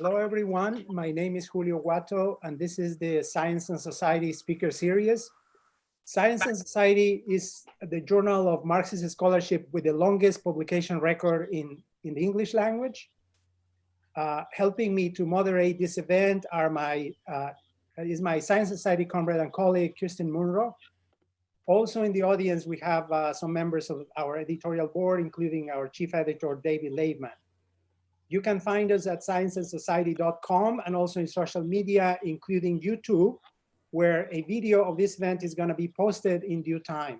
Hello, everyone. My name is Julio Guato, and this is the Science and Society speaker series. Science and Society is the journal of Marxist scholarship with the longest publication record in the English language. Helping me to moderate this event are my Science Society comrade and colleague, Kirsten Munro. Also in the audience, we have some members of our editorial board, including our chief editor, David Leibman. You can find us at scienceandsociety.com and also in social media, including YouTube, where a video of this event is going to be posted in due time.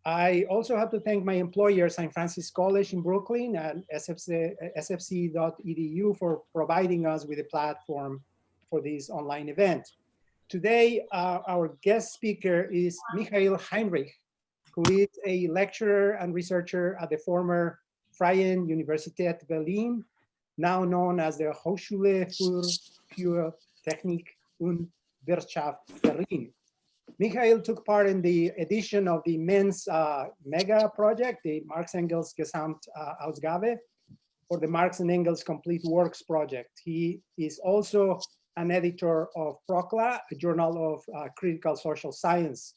I also have to thank my employer, St. Francis College in Brooklyn and sfc.edu for providing us with a platform for this online event. Today, our guest speaker is Michael Heinrich, who is a lecturer and researcher at the former Freie Universität Berlin, now known as the Hochschule für Technik und Wirtschaft Berlin. Michael took part in the edition of the MENS mega project, the Marx Engels Gesamtausgabe, or the Marx and Engels Complete Works project. He is also an editor of Procla, a journal of critical social science.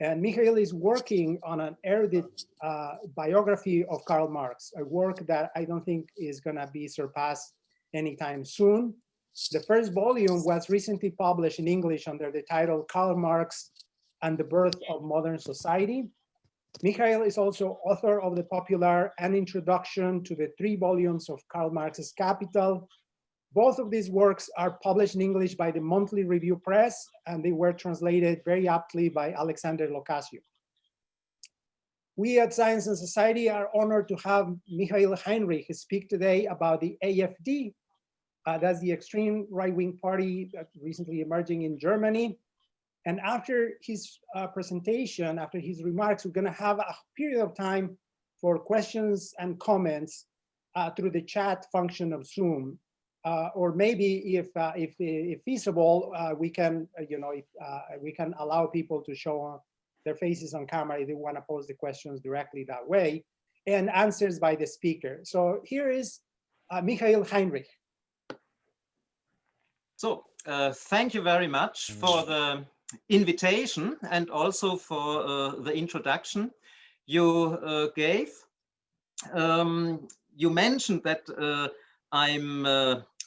And Michael is working on an erudite biography of Karl Marx, a work that I don't think is going to be surpassed anytime soon. The first volume was recently published in English under the title Karl Marx and the Birth of Modern Society. Michael is also author of the popular An Introduction to the 3 volumes of Karl Marx's Capital. Both of these works are published in English by the Monthly Review Press, and they were translated very aptly by Alexander Locasio. We at Science and Society are honored to have Michael Heinrich speak today about the AfD. That's the extreme right-wing party that recently emerging in Germany. And after his presentation, after his remarks, we're going to have a period of time for questions and comments through the chat function of Zoom. Or maybe if feasible, we can, we can allow people to show their faces on camera if they want to pose the questions directly that way, and answers by the speaker. So here is Michael Heinrich. So thank you very much for the invitation and also for the introduction you gave. You mentioned that I'm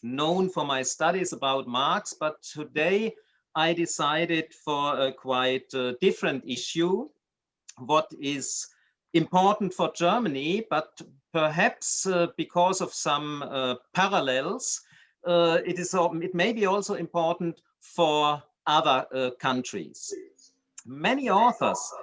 known for my studies about Marx, but today I decided for a quite different issue, what is important for Germany, but perhaps because of some parallels, it may be also important for other countries. Many authors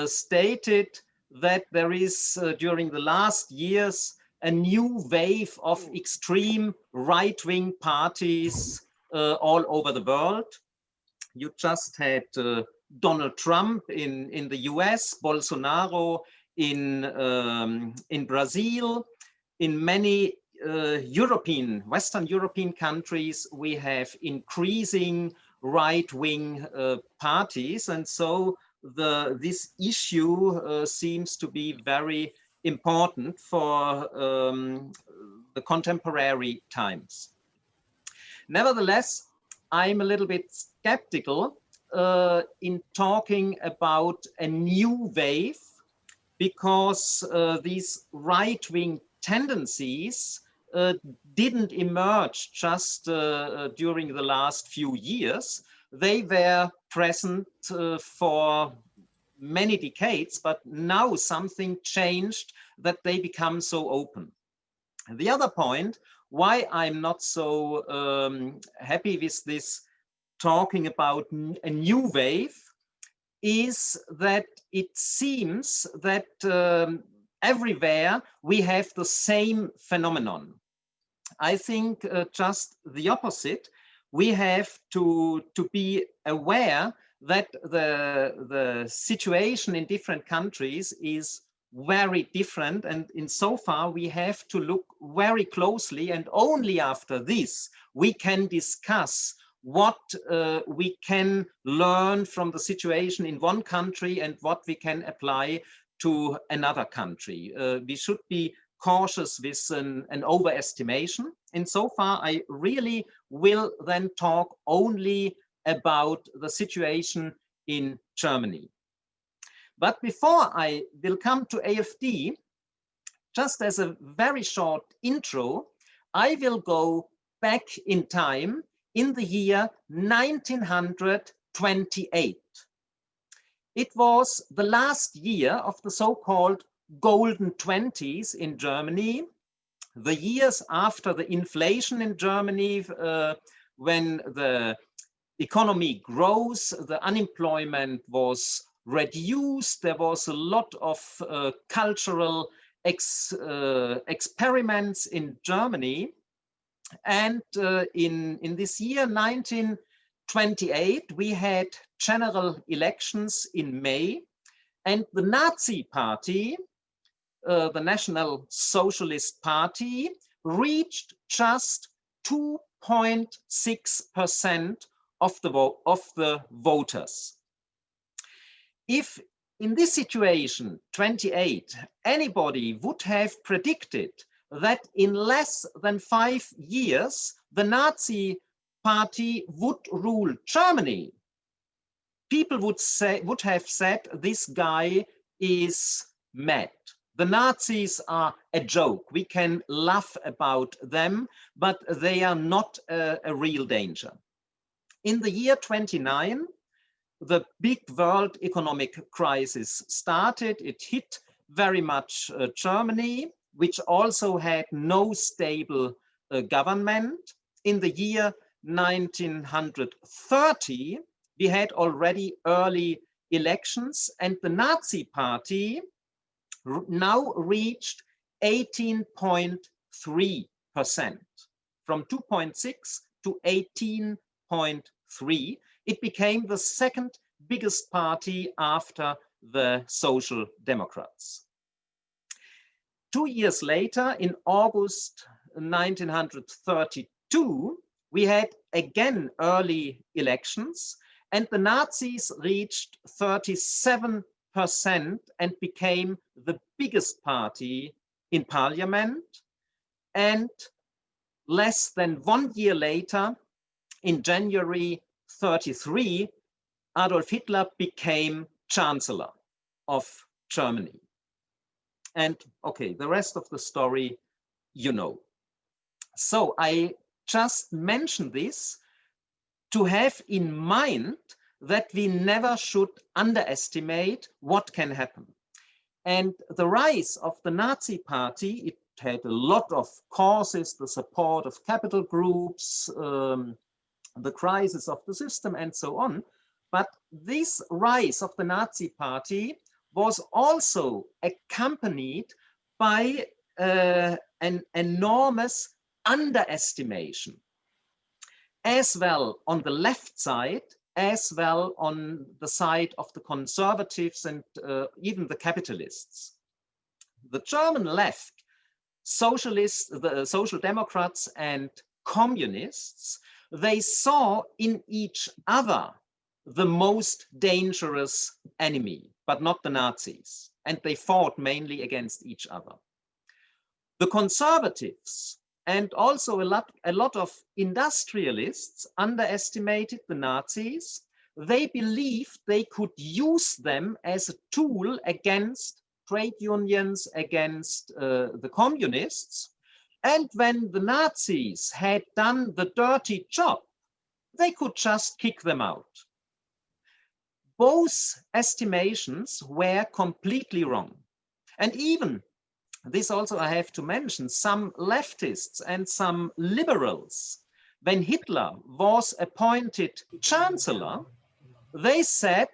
stated that there is, during the last years, a new wave of extreme right-wing parties all over the world. You just had Donald Trump in the US, Bolsonaro in Brazil. In many Western European countries, we have increasing right-wing parties. And so this issue seems to be very important for the contemporary times. Nevertheless, I'm a little bit skeptical in talking about a new wave, because these right-wing tendencies didn't emerge just during the last few years. They were present for many decades, but now something changed that they become so open. The other point why I'm not so happy with this talking about a new wave is that it seems that everywhere we have the same phenomenon. I think just the opposite. We have to be aware that the situation in different countries is very different, and in so far we have to look very closely, and only after this we can discuss what we can learn from the situation in one country and what we can apply to another country. We should be cautious with an overestimation. Insofar, I really will then talk only about the situation in Germany. But before I will come to AfD, just as a very short intro, I will go back in time in the year 1928. It was the last year of the so-called golden 20s in Germany, the years after the inflation in Germany, when the economy grows, the unemployment was reduced, there was a lot of cultural experiments in Germany. And in this year, 1928, we had general elections in May, and the Nazi Party, the National Socialist Party, reached just 2.6% of the voters. If in this situation, 28, anybody would have predicted that in less than 5 years, the Nazi Party would rule Germany, people would have said this guy is mad. The Nazis are a joke. We can laugh about them, but they are not a real danger. In the year 29, the big world economic crisis started. It hit very much Germany, which also had no stable government. In the year 1930, we had already early elections, and the Nazi Party now reached 18.3%, from 2.6 to 18.3. It became the second biggest party after the Social Democrats. 2 years later, in August 1932, we had again early elections, and the Nazis reached 37% and became the biggest party in parliament. And less than 1 year later, in January 1933, Adolf Hitler became Chancellor of Germany. And okay, the rest of the story, you know. So I just mention this to have in mind that we never should underestimate what can happen. And the rise of the Nazi Party, it had a lot of causes, the support of capital groups, the crisis of the system, and so on. But this rise of the Nazi Party was also accompanied by an enormous underestimation, as well on the left side, as well on the side of the conservatives and even the capitalists. The German left, socialists, the Social Democrats and communists, they saw in each other the most dangerous enemy, but not the Nazis. And they fought mainly against each other. The conservatives and also a lot of industrialists underestimated the Nazis. They believed they could use them as a tool against trade unions, against the communists. And when the Nazis had done the dirty job, they could just kick them out. Both estimations were completely wrong. And even, this also I have to mention, some leftists and some liberals, when Hitler was appointed chancellor, they said,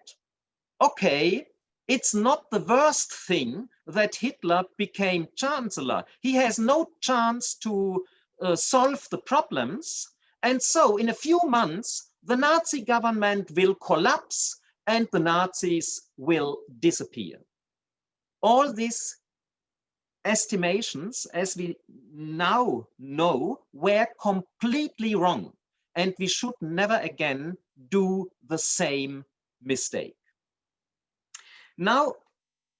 okay, it's not the worst thing that Hitler became chancellor. He has no chance to solve the problems. And so in a few months, the Nazi government will collapse and the Nazis will disappear. All these estimations, as we now know, were completely wrong. And we should never again do the same mistake. Now,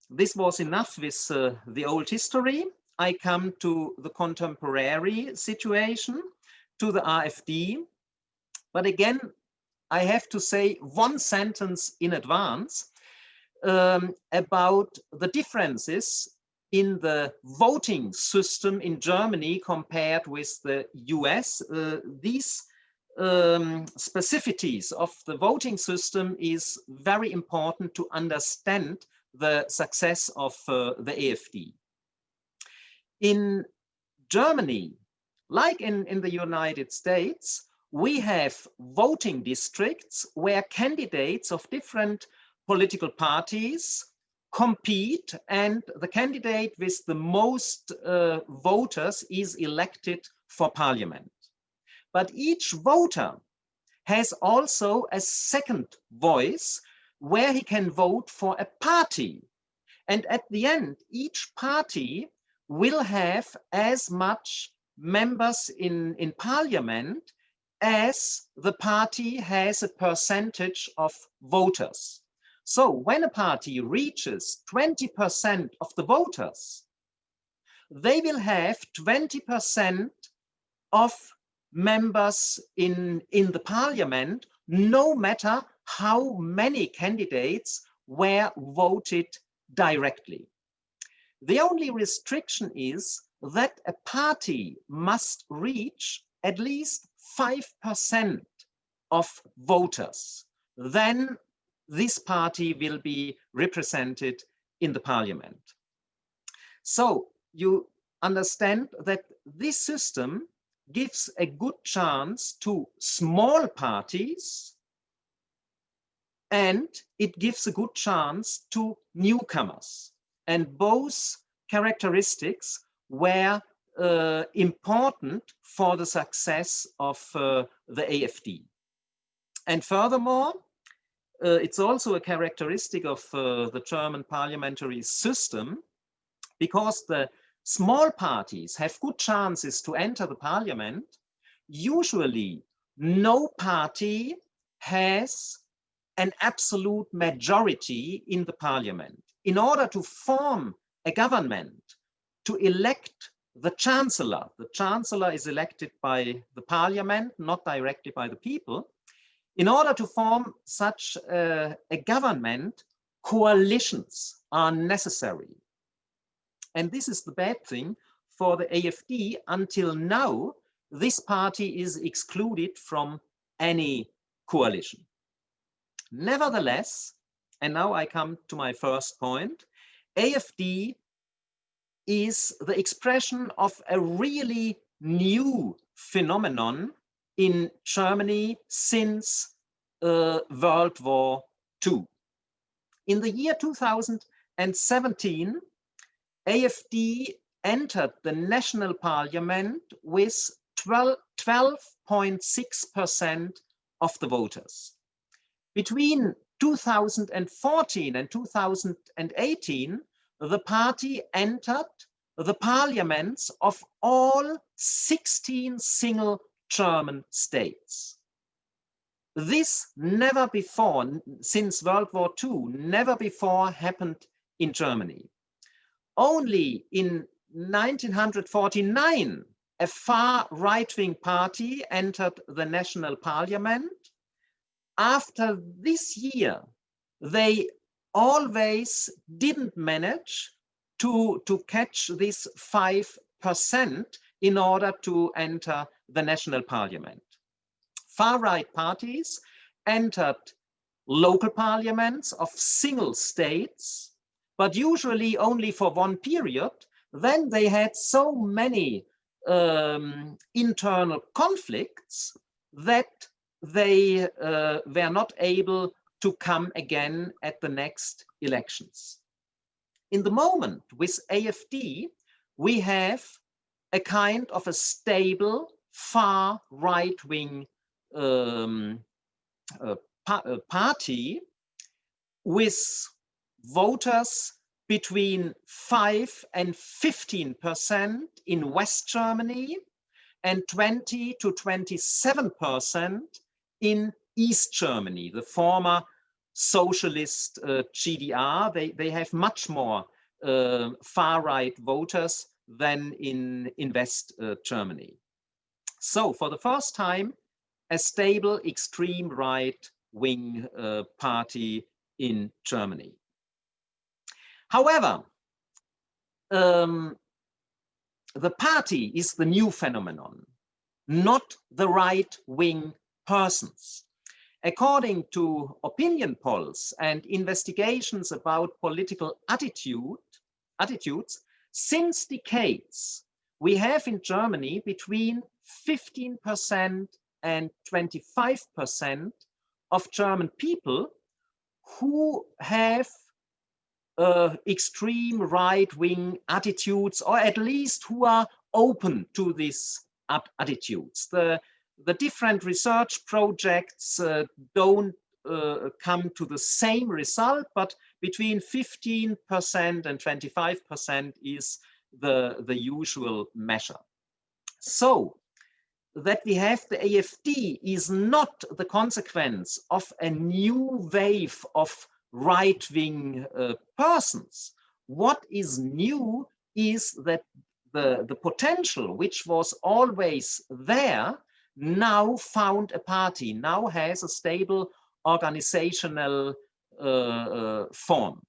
this was enough with the old history. I come to the contemporary situation, to the AfD. But again, I have to say one sentence in advance about the differences in the voting system in Germany compared with the US. These specificities of the voting system is very important to understand the success of the AfD. In Germany, like in the United States, we have voting districts where candidates of different political parties compete, and the candidate with the most voters is elected for parliament. But each voter has also a second voice where he can vote for a party. And at the end, each party will have as much members in parliament as the party has a percentage of voters. So when a party reaches 20% of the voters, they will have 20% of members in the parliament, no matter how many candidates were voted directly. The only restriction is that a party must reach at least 5% of voters. Then this party will be represented in the parliament. So you understand that this system gives a good chance to small parties, and it gives a good chance to newcomers. And both characteristics were important for the success of the AfD. And furthermore, it's also a characteristic of the German parliamentary system, because the small parties have good chances to enter the parliament. Usually, no party has an absolute majority in the parliament. In order to form a government, to elect the chancellor is elected by the parliament, not directly by the people. In order to form such a government, coalitions are necessary. And this is the bad thing for the AfD. Until now, this party is excluded from any coalition. Nevertheless, and now I come to my first point, AfD is the expression of a really new phenomenon in Germany since World War II. In the year 2017, AfD entered the national parliament with 12.6% of the voters. Between 2014 and 2018, the party entered the parliaments of all 16 single German states. This never before, since World War II, never before happened in Germany. Only in 1949, a far right-wing party entered the national parliament. After this year, they always didn't manage to catch this 5% in order to enter the national parliament. Far-right parties entered local parliaments of single states, but usually only for one period. Then they had so many internal conflicts that they were not able to come again at the next elections. In the moment with AfD, we have a kind of a stable, far right-wing party with voters between 5 and 15% in West Germany and 20 to 27% in East Germany, the former socialist GDR. They have much more far-right voters than in West Germany. So for the first time, a stable extreme right-wing party in Germany. However, the party is the new phenomenon, not the right-wing persons. According to opinion polls and investigations about political attitudes, since decades, we have in Germany between 15% and 25% of German people who have extreme right-wing attitudes, or at least who are open to these attitudes. The different research projects don't come to the same result, but between 15% and 25% is the usual measure. So that we have the AfD is not the consequence of a new wave of right-wing persons. What is new is that the potential, which was always there, now found a party, now has a stable organizational form.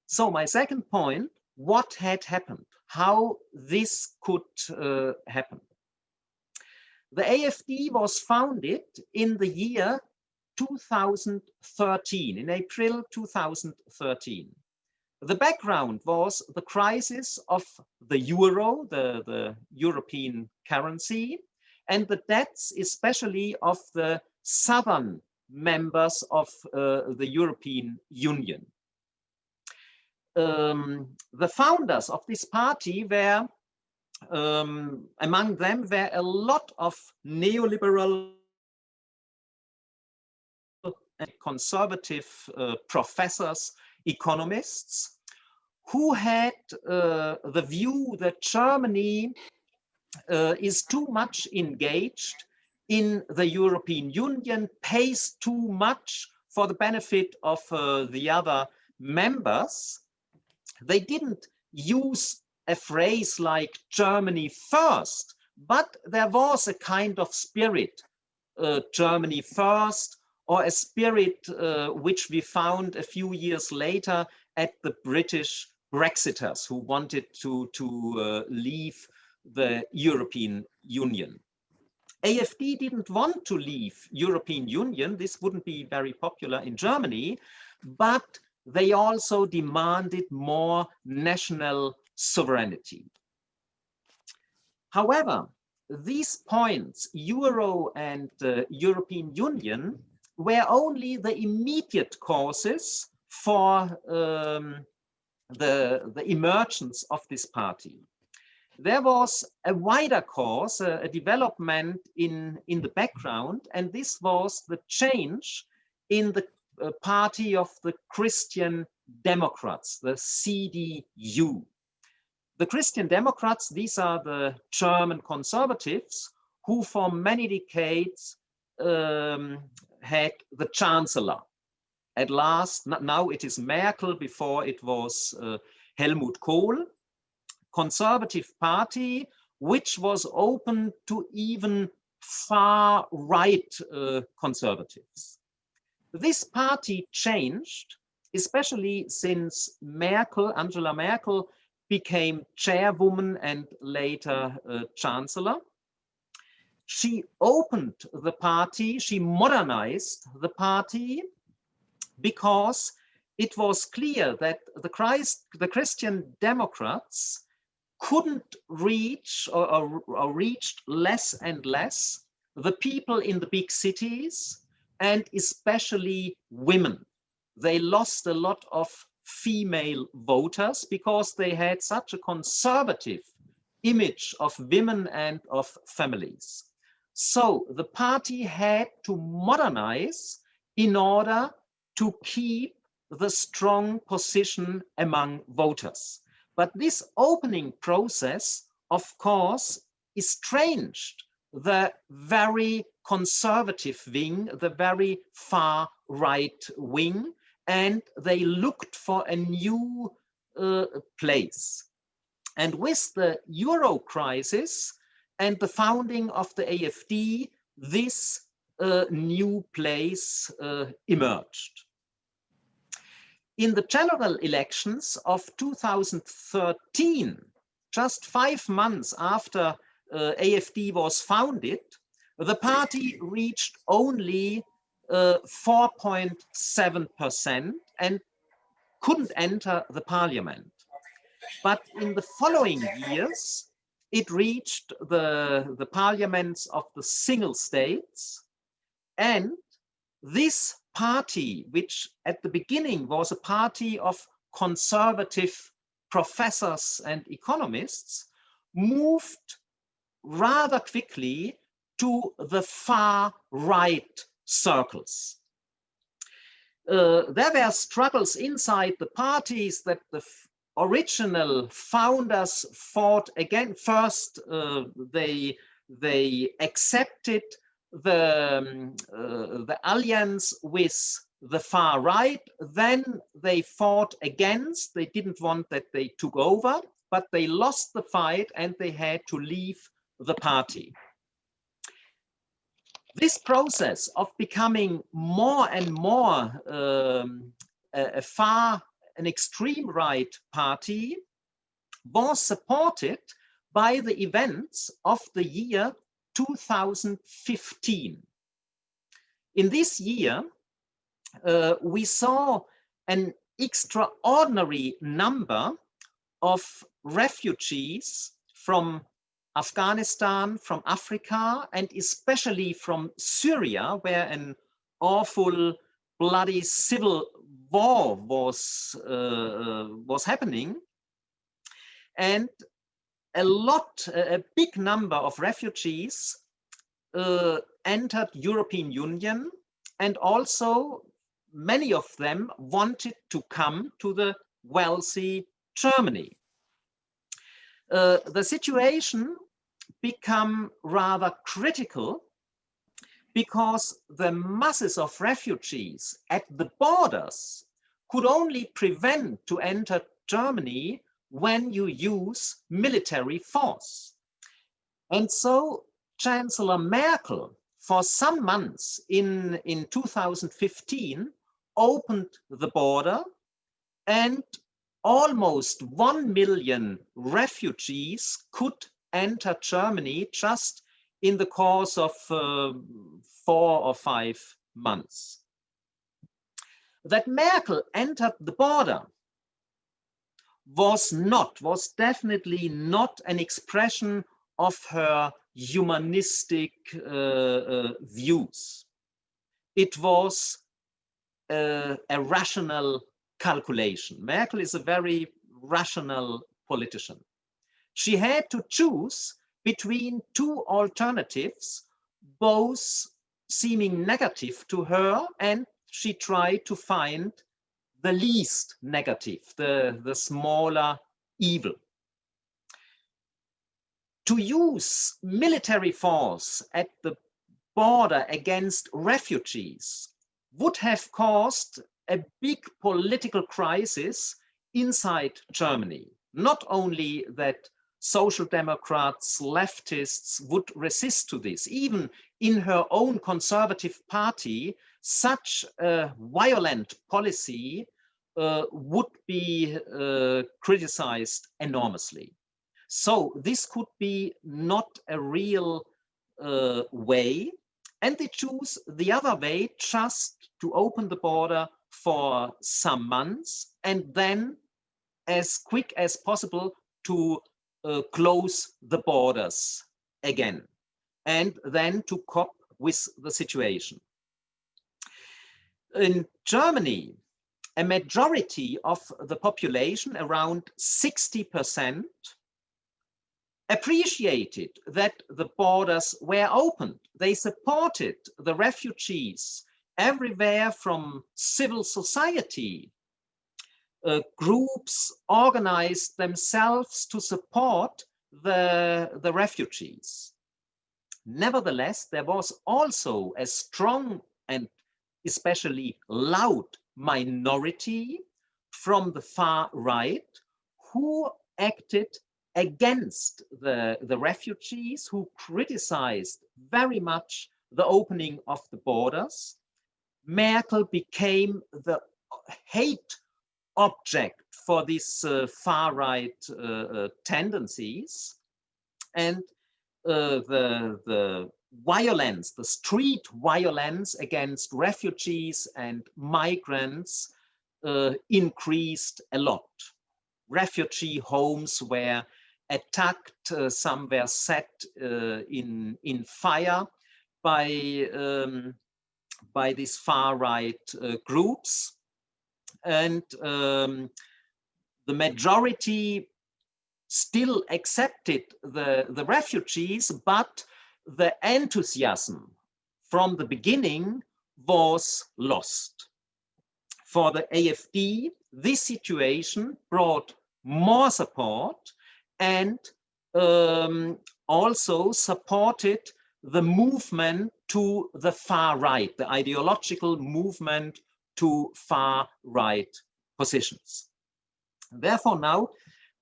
So my second point, what had happened, how this could happen. The AfD was founded in the year 2013, in April 2013. The background was the crisis of the euro, the European currency, and the debts especially of the southern members of the European Union. The founders of this party were, among them were a lot of neoliberal and conservative professors, economists, who had the view that Germany is too much engaged in the European Union, pays too much for the benefit of the other members. They didn't use a phrase like Germany first, but there was a kind of spirit, Germany first, or a spirit which we found a few years later at the British Brexiters who wanted to leave the European Union. AfD didn't want to leave European Union. This wouldn't be very popular in Germany, but they also demanded more national sovereignty. However, these points, Euro and European Union, were only the immediate causes for the emergence of this party. There was a wider cause, a development in the background, and this was the change in the party of the Christian Democrats, the CDU. The Christian Democrats, these are the German conservatives who for many decades had the chancellor. At last, now it is Merkel, before it was Helmut Kohl. Conservative party, which was open to even far right conservatives. This party changed, especially since Merkel, Angela Merkel, became chairwoman and later chancellor. She opened the party, she modernized the party, because it was clear that the Christian Democrats couldn't reach or reached less and less the people in the big cities, and especially women. They lost a lot of female voters because they had such a conservative image of women and of families. So the party had to modernize in order to keep the strong position among voters. But this opening process, of course, estranged the very conservative wing, the very far right wing, and they looked for a new place. And with the Euro crisis and the founding of the AfD, this new place emerged. In the general elections of 2013, just 5 months after AfD was founded, the party reached only 4.7% and couldn't enter the parliament. But in the following years, it reached the parliaments of the single states. And this party, which at the beginning was a party of conservative professors and economists, moved rather quickly to the far right circles. There were struggles inside the parties that the original founders fought again. First, they accepted the alliance with the far right. Then they fought against. They didn't want that they took over, but they lost the fight and they had to leave the party. This process of becoming more and more an extreme right party was supported by the events of the year 2015. In this year, we saw an extraordinary number of refugees from Afghanistan, from Africa, and especially from Syria, where an awful, bloody civil war was happening. And a big number of refugees entered European Union, and also many of them wanted to come to the wealthy Germany. The situation became rather critical because the masses of refugees at the borders could only prevent to enter Germany when you use military force. And so Chancellor Merkel, for some months in 2015, opened the border, and almost 1 million refugees could enter Germany just in the course of 4 or 5 months. That Merkel entered the border was definitely not an expression of her humanistic views. It was a rational calculation. Merkel is a very rational politician. She had to choose between two alternatives, both seeming negative to her, and she tried to find the least negative, the smaller evil. To use military force at the border against refugees would have caused a big political crisis inside Germany. Not only that social democrats, leftists would resist to this, even in her own conservative party, such a violent policy would be criticized enormously. So this could be not a real way, and they choose the other way, just to open the border for some months and then as quick as possible to close the borders again, and then to cope with the situation. In Germany, a majority of the population, around 60%, appreciated that the borders were opened. They supported the refugees everywhere from civil society. Groups organized themselves to support the refugees. Nevertheless, there was also a strong and especially loud minority from the far right who acted against the refugees, who criticized very much the opening of the borders. Merkel became the hate object for these far-right tendencies, and the violence, the street violence against refugees and migrants increased a lot. Refugee homes were attacked, some were set in fire by these far-right groups, and the majority still accepted the refugees, but the enthusiasm from the beginning was lost. For the AfD, this situation brought more support and also supported the movement to the far right, the ideological movement to far right positions. Therefore, now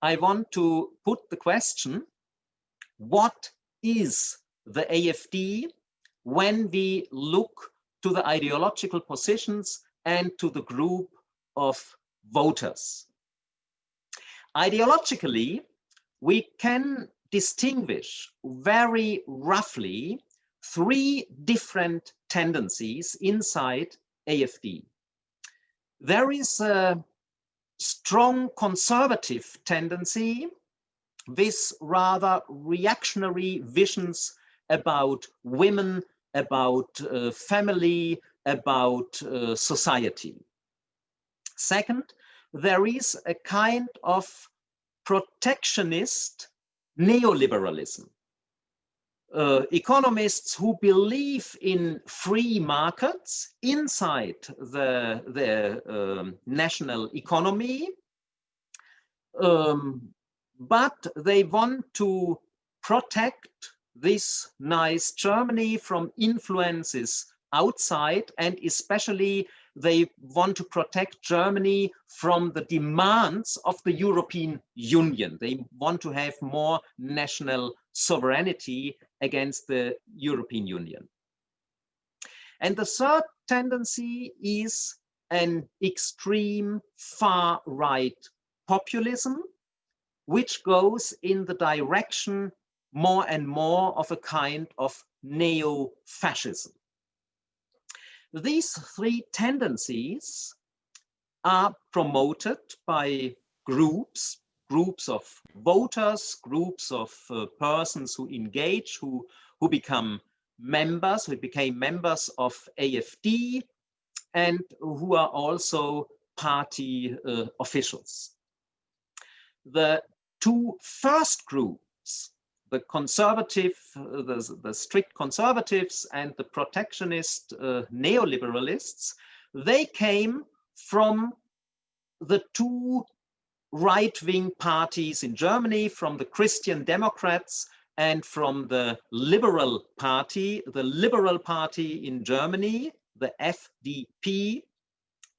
I want to put the question, what is the AfD when we look to the ideological positions and to the group of voters? Ideologically, we can distinguish very roughly three different tendencies inside AfD. There is a strong conservative tendency with rather reactionary visions about women, about family, about society. Second, there is a kind of protectionist neoliberalism. Economists who believe in free markets inside the national economy, but they want to protect this nice Germany from influences outside, and especially they want to protect Germany from the demands of the European Union. They want to have more national sovereignty against the European Union. And the third tendency is an extreme far-right populism, which goes in the direction more and more of a kind of neo-fascism. These three tendencies are promoted by groups of voters, groups of persons who engage, who become members, who became members of AfD, and who are also party officials. The two first groups, the conservative, the strict conservatives and the protectionist neoliberalists, they came from the two right-wing parties in Germany, from the Christian Democrats and from the Liberal Party. The Liberal Party in Germany, the FDP,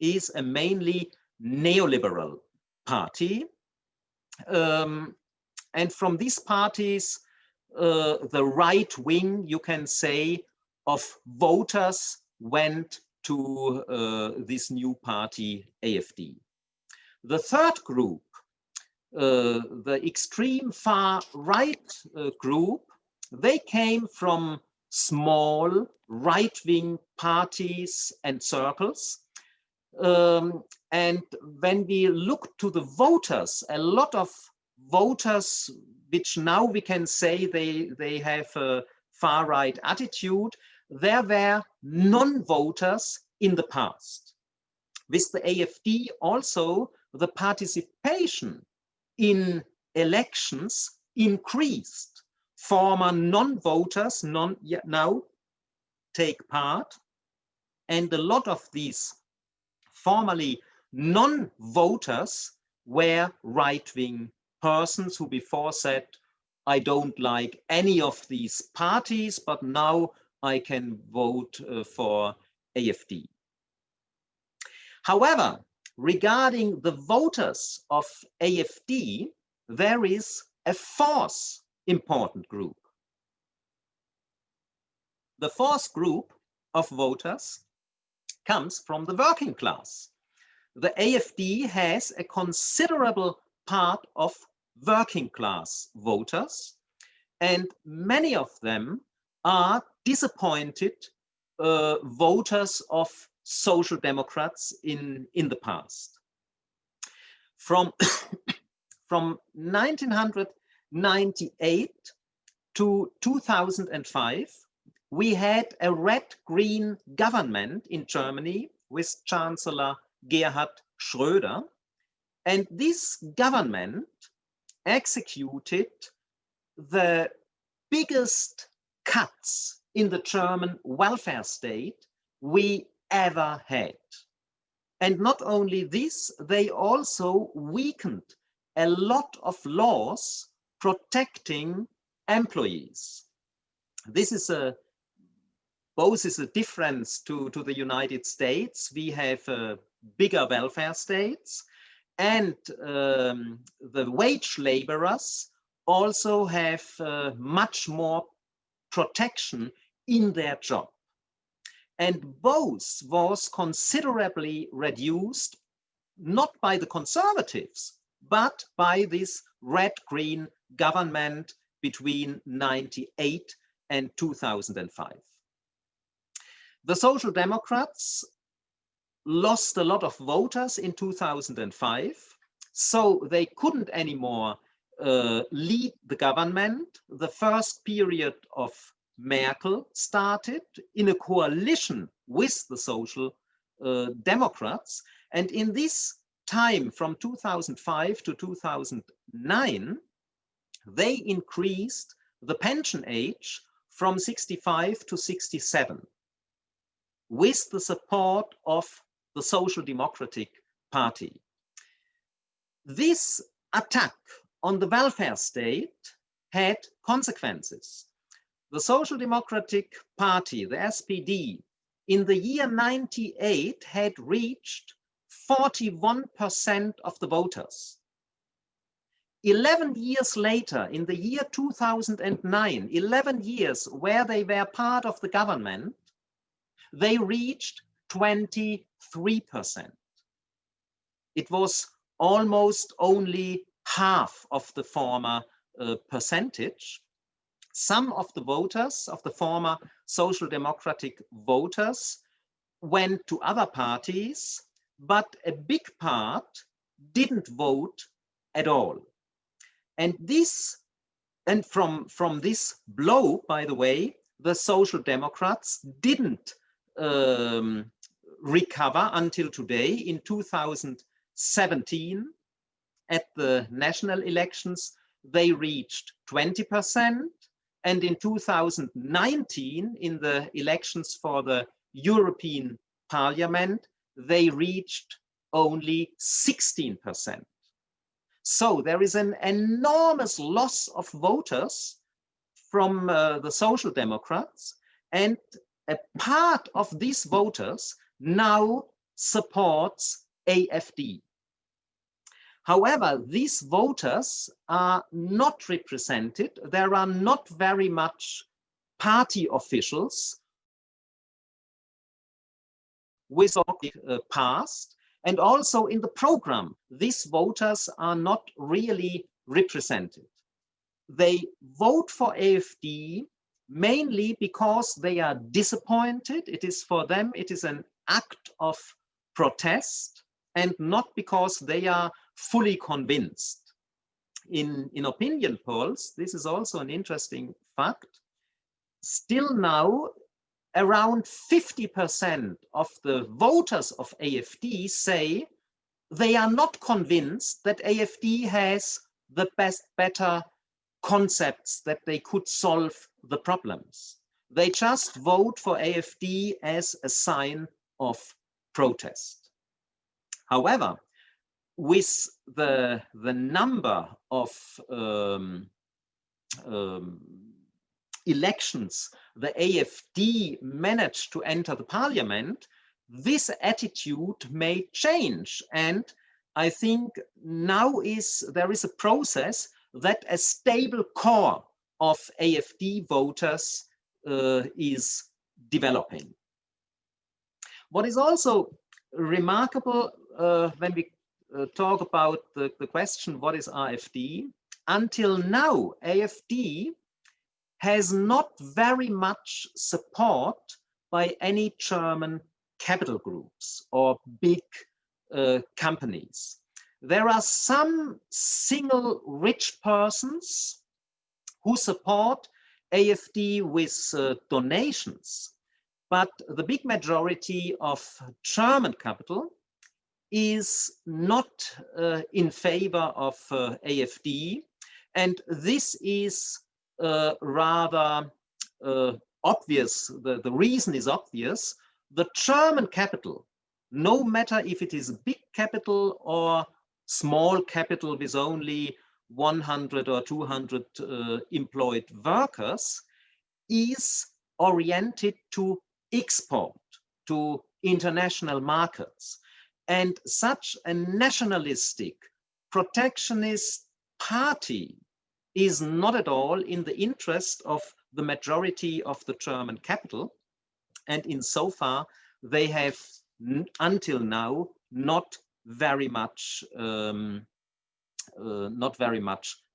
is a mainly neoliberal party. And from these parties, the right wing, you can say, of voters went to this new party, AfD. The third group, the extreme far right group, they came from small right-wing parties and circles. And when we look to the voters, a lot of voters, which now we can say they have a far-right attitude, there were non-voters in the past. With the AfD also, the participation in elections increased. Former non-voters now take part, and a lot of these formerly non-voters were right-wing persons who before said, I don't like any of these parties, but now I can vote for AfD. However, regarding the voters of AfD, there is a fourth important group. The fourth group of voters comes from the working class. The AfD has a considerable part of working class voters, and many of them are disappointed voters of social democrats in the past. From 1998 to 2005, we had a red-green government in Germany with Chancellor Gerhard Schröder, and this government executed the biggest cuts in the German welfare state we ever had. And not only this, they also weakened a lot of laws protecting employees. This is both is a difference to the United States. We have bigger welfare states, and the wage laborers also have much more protection in their job. And both was considerably reduced, not by the conservatives, but by this red-green government between 1998 and 2005. The Social Democrats lost a lot of voters in 2005, so they couldn't anymore lead the government. The first period of Merkel started in a coalition with the Social Democrats, and in this time from 2005 to 2009, they increased the pension age from 65 to 67 with the support of the Social Democratic Party. This attack on the welfare state had consequences. The Social Democratic Party, the SPD, in the year 98 had reached 41% of the voters. 11 years later, in the year 2009, 11 years where they were part of the government, they reached 23%. It was almost only half of the former percentage. Some of the voters, of the former Social Democratic voters, went to other parties, but a big part didn't vote at all. And from this blow, by the way, the Social Democrats didn't recover until today. In 2017, at the national elections, they reached 20%. And in 2019, in the elections for the European Parliament, they reached only 16%. So there is an enormous loss of voters from the Social Democrats, and a part of these voters now supports AfD. However, these voters are not represented. There are not very much party officials with the past, and also in the program, these voters are not really represented. They vote for AfD mainly because they are disappointed. It is for them, it is an act of protest, and not because they are fully convinced. In opinion polls, this is also an interesting fact, still now around 50% of the voters of AfD say they are not convinced that AfD has the better concepts that they could solve the problems. They just vote for AfD as a sign of protest. However, with the number of elections the AfD managed to enter the parliament, this attitude may change. And I think now there is a process that a stable core of AfD voters is developing. What is also remarkable when we talk about the question, what is AfD? Until now, AfD has not very much support by any German capital groups or big companies. There are some single rich persons who support AfD with donations, but the big majority of German capital is not in favor of AfD, and this is rather obvious. The reason is obvious. The German capital, no matter if it is big capital or small capital with only 100 or 200 employed workers, is oriented to export, to international markets. And such a nationalistic, protectionist party is not at all in the interest of the majority of the German capital. And insofar, they have until now not very much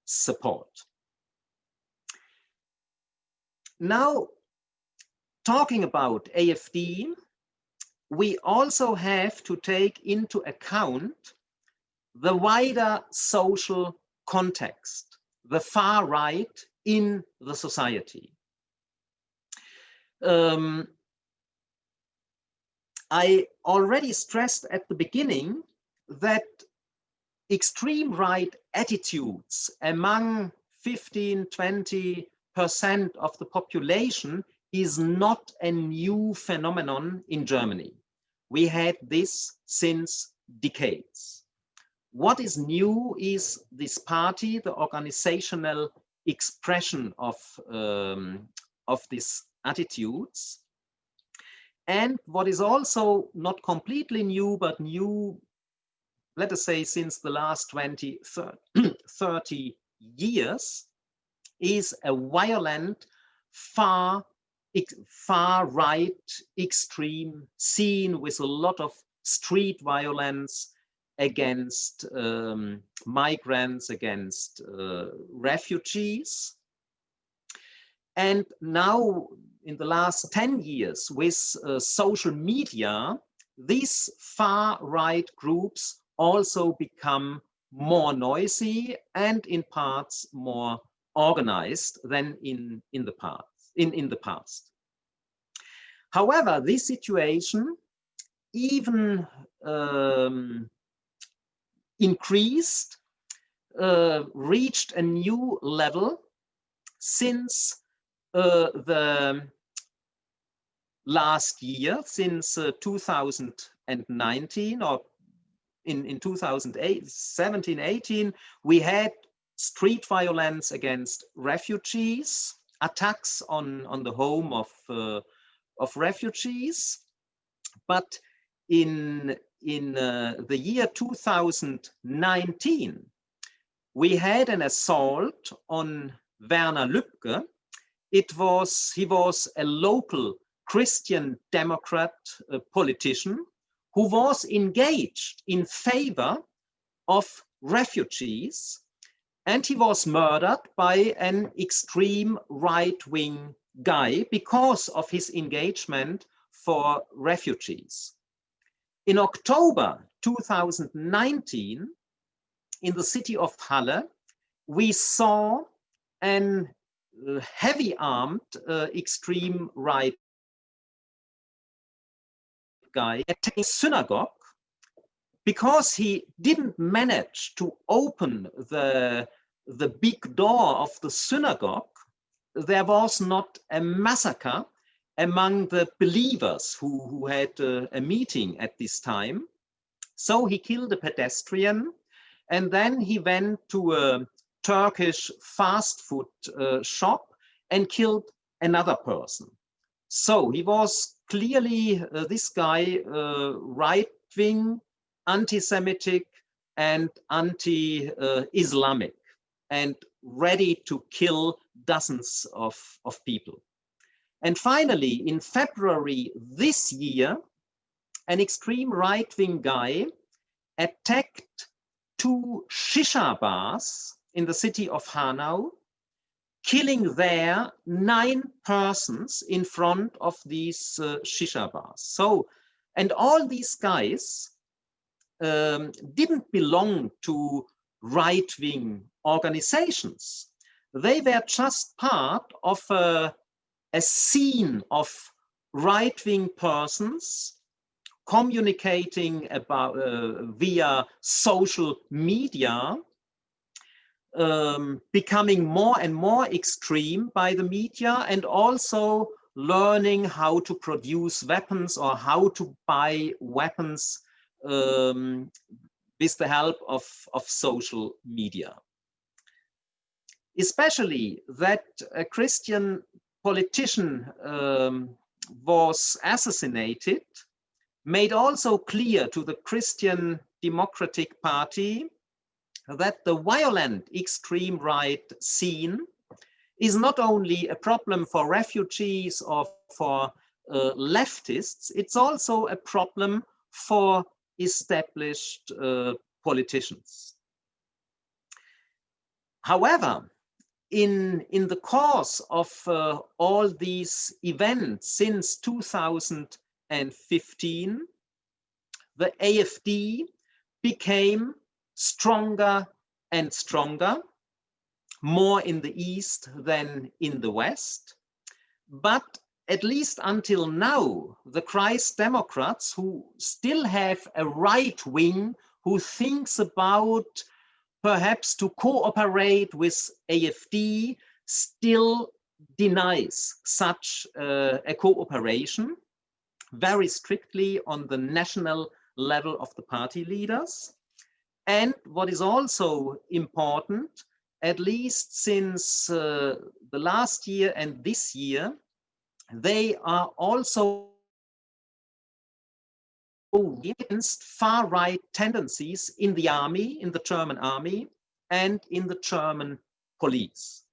support. Now, talking about AfD, we also have to take into account the wider social context, the far right in the society. I already stressed at the beginning that extreme right attitudes among 15–20% of the population is not a new phenomenon in Germany. We had this since decades. What is new is this party, the organizational expression of these attitudes. And what is also not completely new, but new, let us say, since the last 20, 30 years, is a violent, far right extreme scene with a lot of street violence against migrants, against refugees. And now, in the last 10 years, with social media, these far right groups also become more noisy and in parts more organized than in the past. However, this situation even increased, reached a new level since the last year, since 2019, or in 2017-18, we had street violence against refugees, attacks on the home of refugees. But in the year 2019, we had an assault on Werner Lübke. He was a local Christian Democrat politician who was engaged in favor of refugees, and he was murdered by an extreme right-wing guy because of his engagement for refugees. In October 2019, in the city of Halle, we saw an heavy armed extreme right guy attacking a synagogue because he didn't manage to open the big door of the synagogue. There was not a massacre among the believers who had a meeting at this time. So he killed a pedestrian, and then he went to a Turkish fast food shop and killed another person. So he was clearly, this guy, right-wing, anti-Semitic and anti-Islamic. and ready to kill dozens of people. And finally, in February this year, an extreme right-wing guy attacked 2 shisha bars in the city of Hanau, killing there 9 persons in front of these shisha bars. So, and all these guys didn't belong to right-wing organizations. They were just part of a scene of right-wing persons communicating about via social media, becoming more and more extreme by the media, and also learning how to produce weapons or how to buy weapons with the help of social media. Especially that a Christian politician was assassinated made also clear to the Christian Democratic Party that the violent extreme right scene is not only a problem for refugees or for leftists, it's also a problem for established politicians. However, in the course of all these events since 2015, the AfD became stronger and stronger, more in the East than in the West. But at least until now, the Christ Democrats, who still have a right wing, who thinks about perhaps to cooperate with AfD, still denies such a cooperation very strictly on the national level of the party leaders. And what is also important, at least since the last year and this year, they are also against far-right tendencies in the army, in the German army, and in the German police.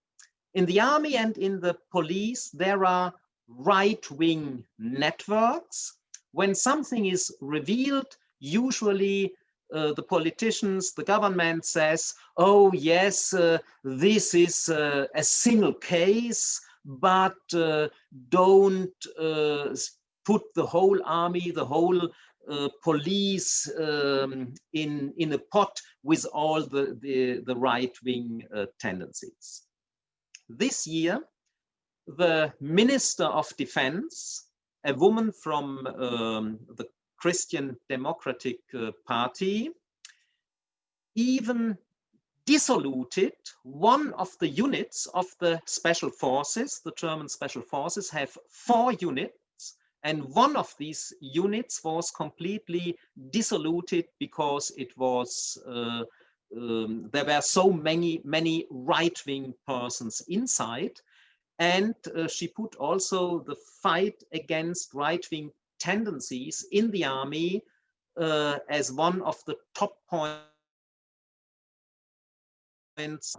In the army and in the police, there are right-wing networks. When something is revealed, usually the politicians, the government says, oh yes, this is a single case, but don't put the whole army, the whole police in a pot with all the right-wing tendencies. This year, the Minister of Defense, a woman from the Christian Democratic Party, even dissoluted one of the units of the special forces. The German special forces have 4 units, and one of these units was completely dissoluted because it was there were so many right-wing persons inside. And she put also the fight against right-wing tendencies in the army as one of the top points.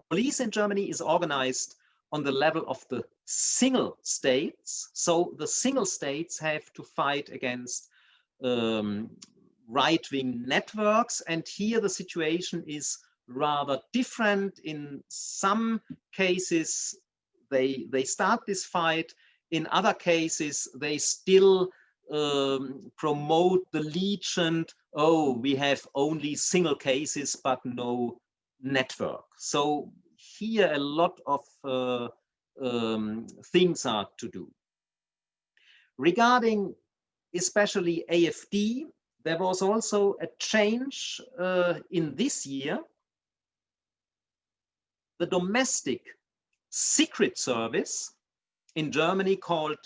Police in Germany is organized on the level of the single states. So the single states have to fight against right-wing networks. And here the situation is rather different. In some cases, they start this fight. In other cases, they still promote the legend, oh, we have only single cases, but no network. So here a lot of things are to do. Regarding especially AfD, there was also a change in this year. The domestic secret service in Germany called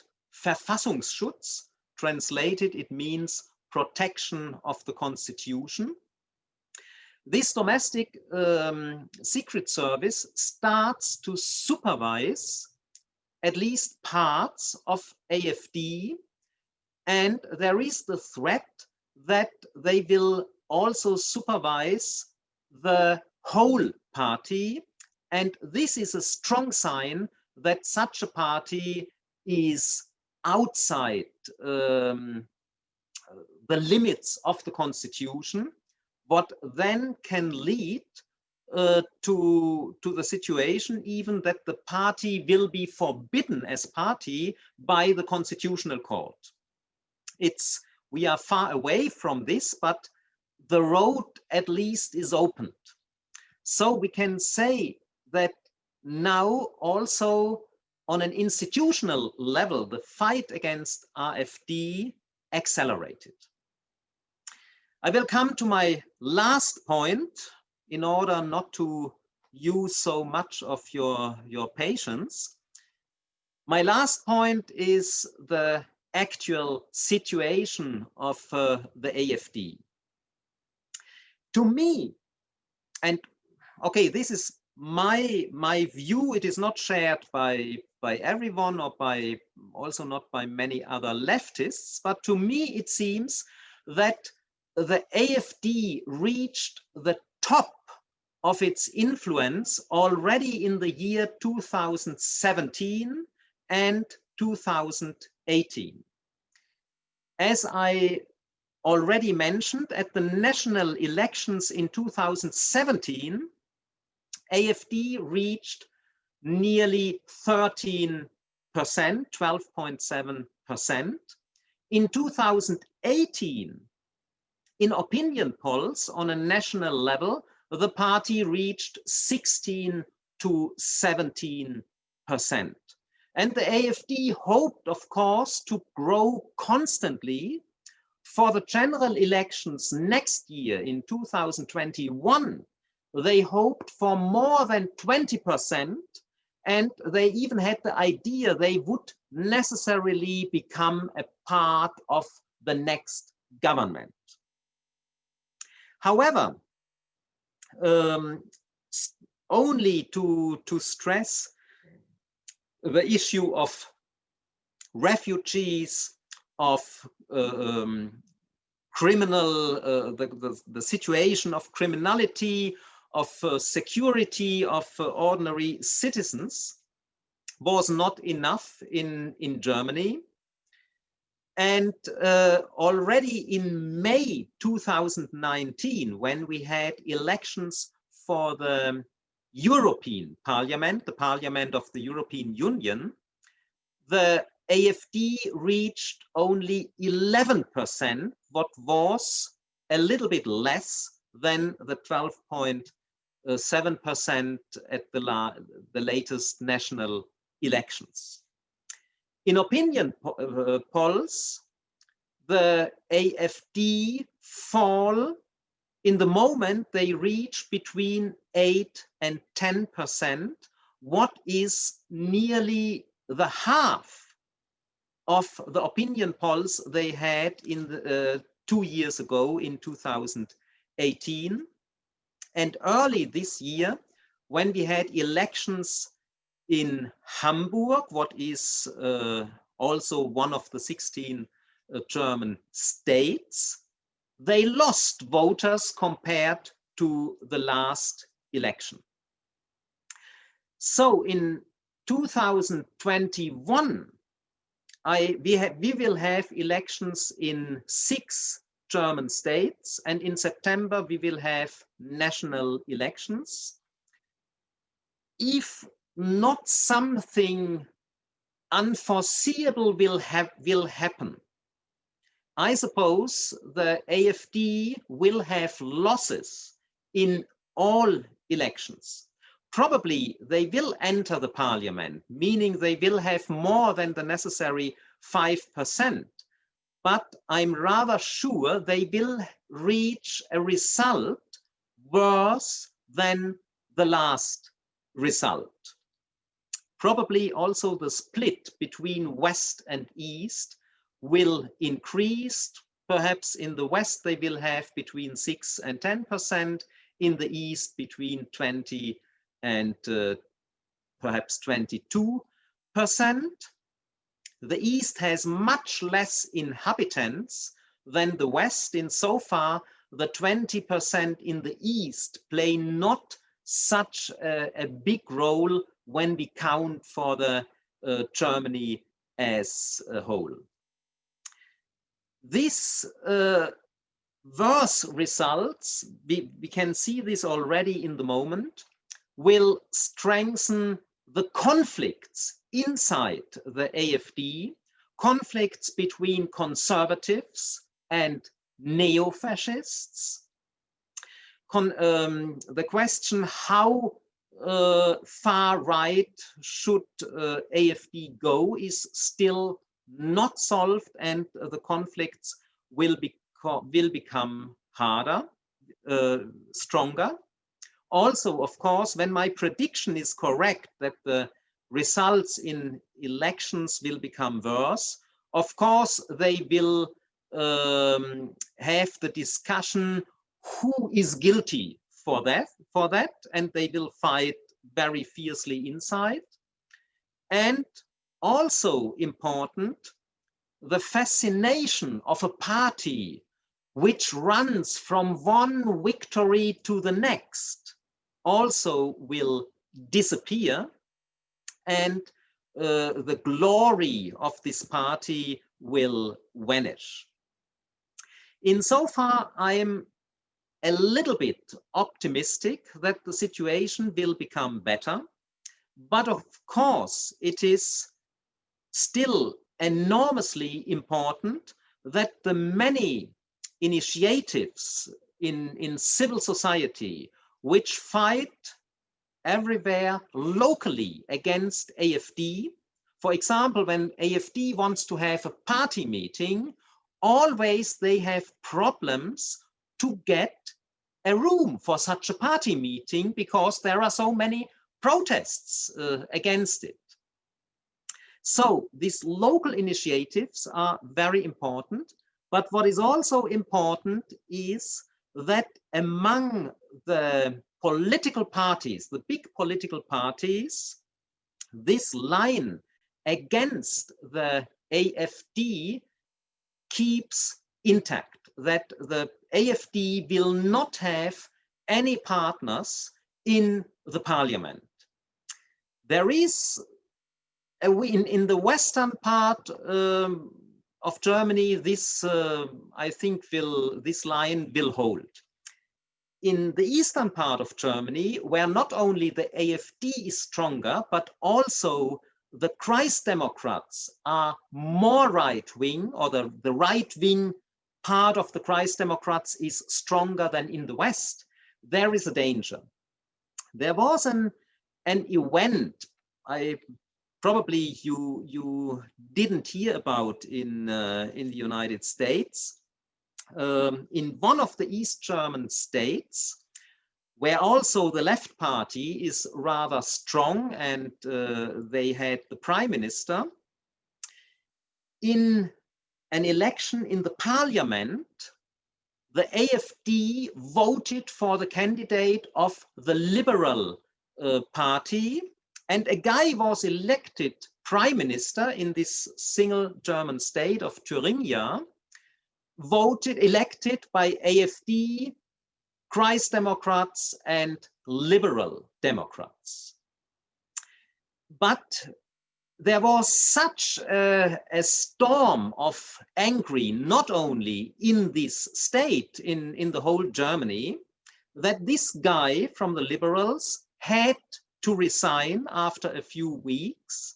Verfassungsschutz, translated it means protection of the constitution. This domestic secret service starts to supervise at least parts of AfD, and there is the threat that they will also supervise the whole party And this is a strong sign that such a party is outside the limits of the constitution, what then can lead to the situation even that the party will be forbidden as party by the constitutional court. We are far away from this, but the road at least is opened. So we can say that now also on an institutional level, the fight against AfD accelerated. I will come to my last point in order not to use so much of your patience. My last point is the actual situation of the AfD. To me, and okay, this is my view, it is not shared by everyone or also not by many other leftists, but to me it seems that the AfD reached the top of its influence already in the year 2017 and 2018. As I already mentioned, at the national elections in 2017, AfD reached nearly 13%, 12.7%. In 2018, in opinion polls on a national level, the party reached 16 to 17%. And the AfD hoped, of course, to grow constantly. For the general elections next year in 2021, they hoped for more than 20%, and they even had the idea they would necessarily become a part of the next government. However, only to stress the issue of refugees, of criminal, the situation of criminality, of security of ordinary citizens was not enough in Germany. And already in May 2019, when we had elections for the European Parliament, the Parliament of the European Union, the AfD reached only 11%, what was a little bit less than the 12.7% at the latest national elections. In opinion polls, the AfD fall in the moment they reach between 8 and 10%, what is nearly the half of the opinion polls they had in the, 2 years ago in 2018. And early this year, when we had elections in Hamburg, what is also one of the 16 German states, they lost voters compared to the last election. So in 2021, we will have elections in 6 German states, and in September we will have national elections. If not something unforeseeable will happen, I suppose the AfD will have losses in all elections. Probably they will enter the parliament, meaning they will have more than the necessary 5%. But I'm rather sure they will reach a result worse than the last result. Probably also the split between West and East will increase. Perhaps in the West they will have between 6 and 10%, in the East between 20 and perhaps 22%. The East has much less inhabitants than the West. Insofar, the 20% in the East play not such a big role when we count for the Germany as a whole. This worse results, we can see this already in the moment, will strengthen the conflicts inside the AfD, conflicts between conservatives and neo-fascists. The question how far right should AfD go is still not solved, and the conflicts will become harder, stronger. Also, of course, when my prediction is correct that the results in elections will become worse, of course, they will have the discussion who is guilty for that, and they will fight very fiercely inside. And also important, the fascination of a party which runs from one victory to the next also will disappear, and the glory of this party will vanish. Insofar, I am a little bit optimistic that the situation will become better, but of course it is still enormously important that the many initiatives in civil society which fight everywhere locally against AfD, for example, when AfD wants to have a party meeting, always they have problems to get a room for such a party meeting because there are so many protests against it. So these local initiatives are very important, but what is also important is that among the political parties, the big political parties, this line against the AfD keeps intact, that the AfD will not have any partners in the parliament. There is, in the western part of Germany, this, I think, this line will hold. In the eastern part of Germany, where not only the AfD is stronger, but also the Christ Democrats are more right-wing, or the right-wing part of the Christ Democrats is stronger than in the West, there is a danger. There was an event, probably you didn't hear about in the United States, in one of the East German states, where also the left party is rather strong, and they had the prime minister. In an election in the parliament, the AfD voted for the candidate of the Liberal party, and a guy was elected prime minister in this single German state of Thuringia, elected by AfD, Christ Democrats, and Liberal Democrats. But there was such a storm of anger, not only in this state, in the whole Germany, that this guy from the Liberals had to resign after a few weeks.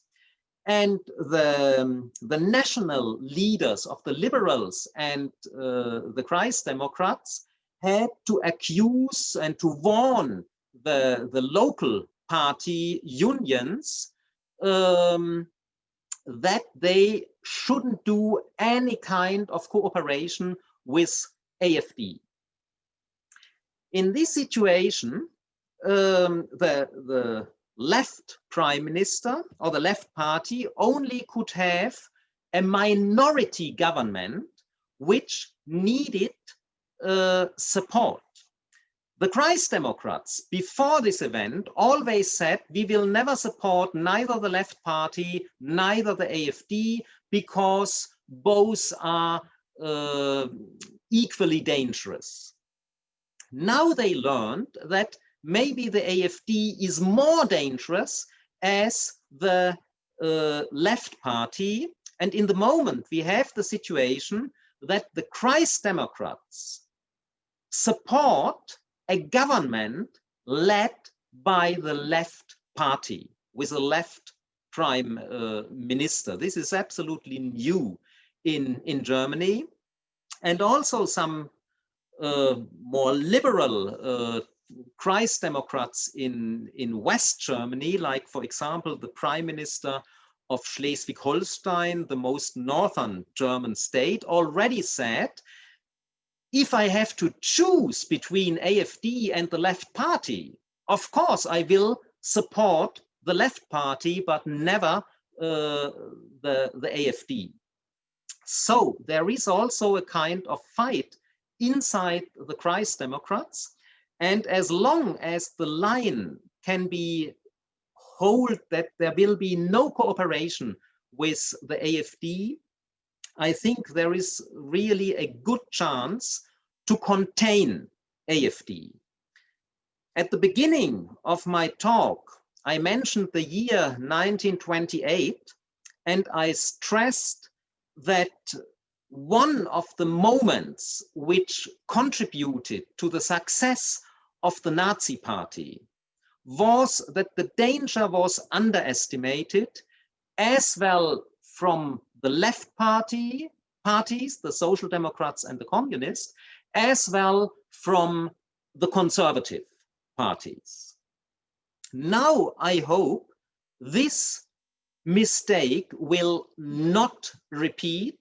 And the national leaders of the Liberals and the Christ Democrats had to accuse and to warn the local party unions that they shouldn't do any kind of cooperation with AfD. In this situation, the left prime minister or the left party only could have a minority government which needed support. The Christ Democrats, before this event, always said, we will never support neither the left party, neither the AfD, because both are equally dangerous. Now they learned that maybe the AfD is more dangerous as the left party. And in the moment, we have the situation that the Christ Democrats support a government led by the left party with a left prime minister. This is absolutely new in Germany. And also some more liberal Christ Democrats in West Germany, like, for example, the prime minister of Schleswig-Holstein, the most northern German state, already said, if I have to choose between AfD and the left party, of course I will support the left party, but never the AfD. So there is also a kind of fight inside the Christ Democrats. And as long as the line can be hold that there will be no cooperation with the AfD, I think there is really a good chance to contain AfD. At the beginning of my talk, I mentioned the year 1928, and I stressed that one of the moments which contributed to the success of the Nazi Party was that the danger was underestimated, as well from the left parties, the Social Democrats and the Communists, as well from the conservative parties. Now I hope this mistake will not repeat,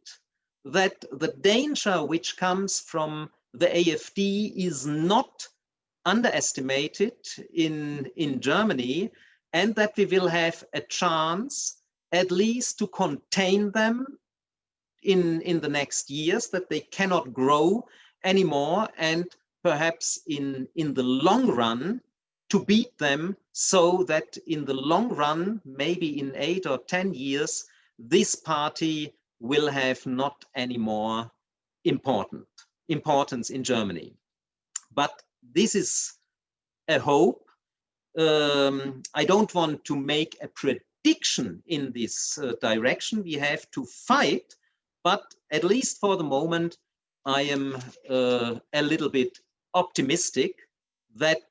that the danger which comes from the AfD is not underestimated in Germany, and that we will have a chance at least to contain them in the next years, that they cannot grow anymore, and perhaps in the long run to beat them, so that in the long run, maybe in 8 or 10 years, this party will have not any more importance in Germany. But this is a hope. I don't want to make a prediction in this direction. We have to fight, but at least for the moment, I am a little bit optimistic that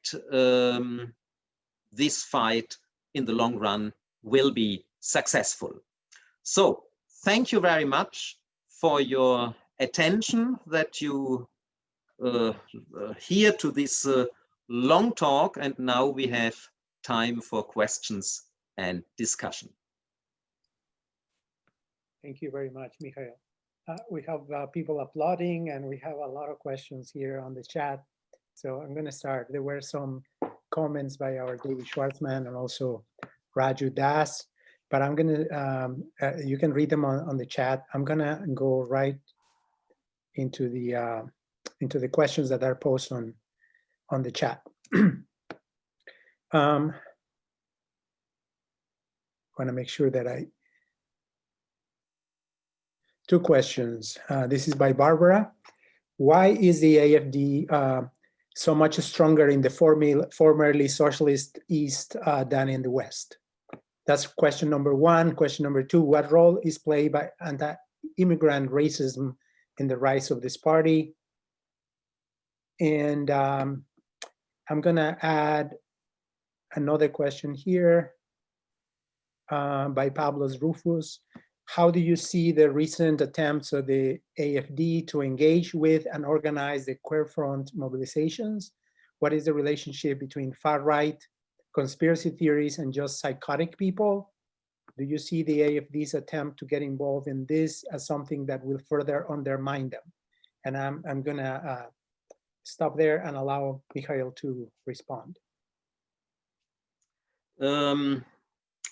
this fight in the long run will be successful. So thank you very much for your attention, that you hear to this long talk, and now we have time for questions and discussion. Thank you very much, Michael. We have people applauding, and we have a lot of questions here on the chat. So I'm going to start. There were some comments by our David Schwartzman and also Raju Das, but I'm going to, you can read them on the chat. I'm going to go right into the questions that are posted on the chat. Want to make sure that two questions. This is by Barbara. Why is the AfD so much stronger in the formerly socialist East than in the West? That's question number one. Question number two, what role is played by anti-immigrant racism in the rise of this party? And I'm gonna add another question here by Pablos Rufus. How do you see the recent attempts of the AfD to engage with and organize the Queer Front mobilizations? What is the relationship between far-right conspiracy theories and just psychotic people? Do you see the AfD's attempt to get involved in this as something that will further undermine them? And I'm gonna stop there and allow Michael to respond.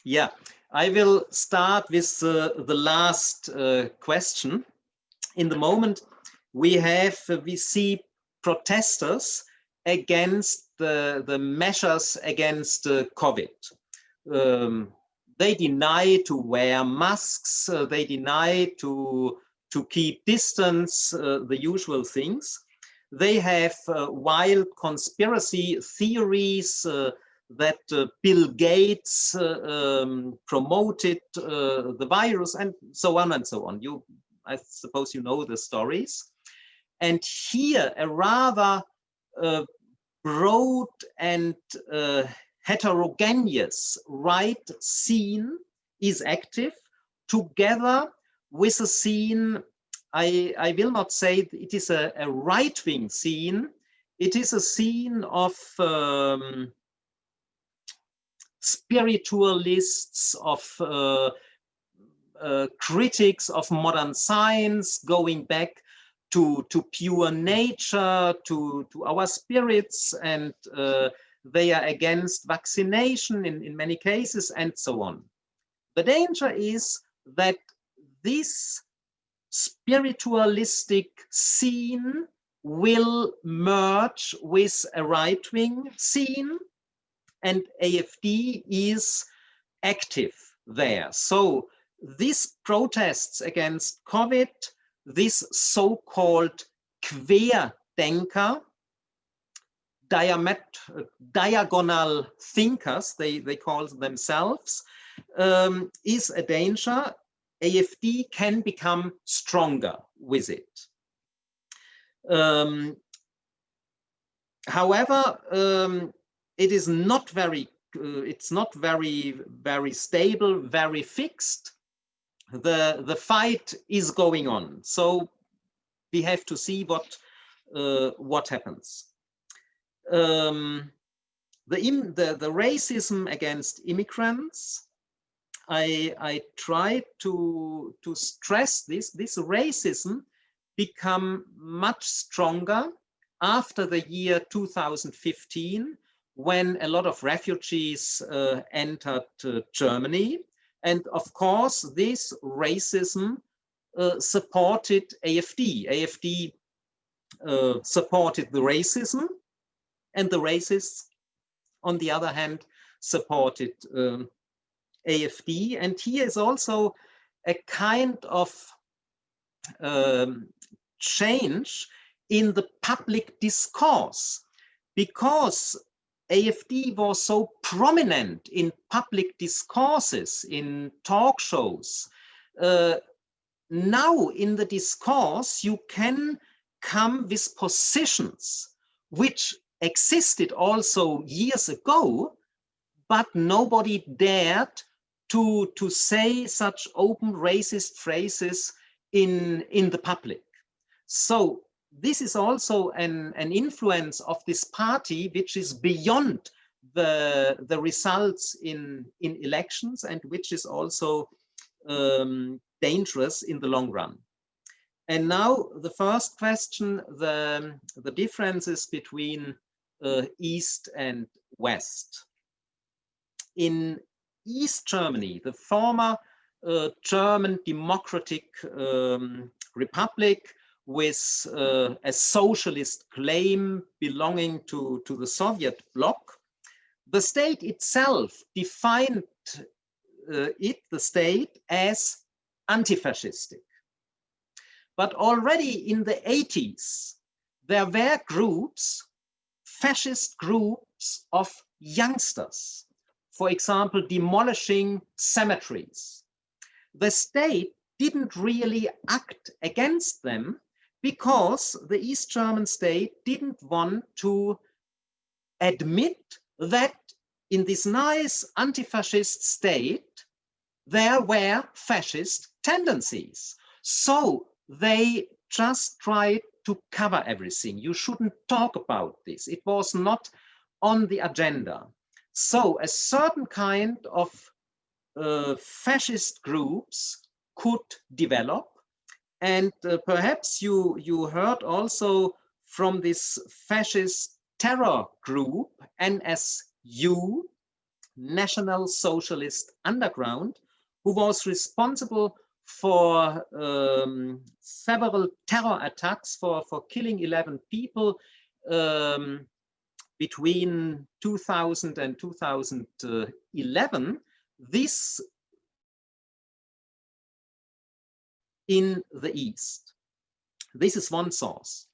Yeah, I will start with the last question. In the moment, we see protesters against the measures against COVID. They deny to wear masks, they deny to keep distance, the usual things. They have wild conspiracy theories that Bill Gates promoted the virus, and so on and so on. I suppose you know the stories. And here a rather broad and heterogeneous right scene is active, together with a scene, I will not say it is a right-wing scene, it is a scene of spiritualists, of critics of modern science, going back to pure nature, to our spirits, and they are against vaccination in many cases, and so on. The danger is that this spiritualistic scene will merge with a right-wing scene, and AfD is active there. So these protests against COVID, this so-called Querdenker, diagonal thinkers, they call themselves, is a danger. AfD can become stronger with it. However, it is not very, it's not very stable, very fixed. The fight is going on, so we have to see what happens. The racism against immigrants, I try to stress this racism become much stronger after the year 2015, when a lot of refugees entered Germany. And of course, this racism supported AfD. AfD supported the racism, and the racists, on the other hand, supported AfD. And here is also a kind of change in the public discourse, because AfD was so prominent in public discourses, in talk shows. Now in the discourse, you can come with positions which existed also years ago, but nobody dared to say such open racist phrases in the public. So this is also an influence of this party, which is beyond the results in elections, and which is also dangerous in the long run. And now the first question, the differences between East and West. In East Germany, the former German Democratic Republic, with a socialist claim belonging to the Soviet bloc, the state itself defined the state as anti-fascistic. But already in the 80s, there were groups, fascist groups of youngsters, for example, demolishing cemeteries. The state didn't really act against them because the East German state didn't want to admit that in this nice anti-fascist state, there were fascist tendencies. So they just tried to cover everything. You shouldn't talk about this. It was not on the agenda. So a certain kind of fascist groups could develop. And perhaps you heard also from this fascist terror group, NSU, National Socialist Underground, who was responsible for several terror attacks, for killing 11 people between 2000 and 2011. This in the East. This is one source.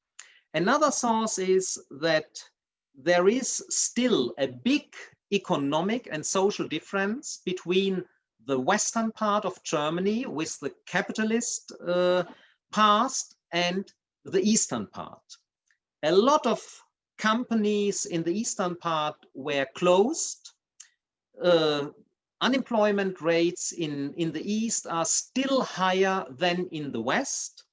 Another source is that there is still a big economic and social difference between the western part of Germany with the capitalist past and the eastern part. A lot of companies in the eastern part were closed. Unemployment rates in the East are still higher than in the West.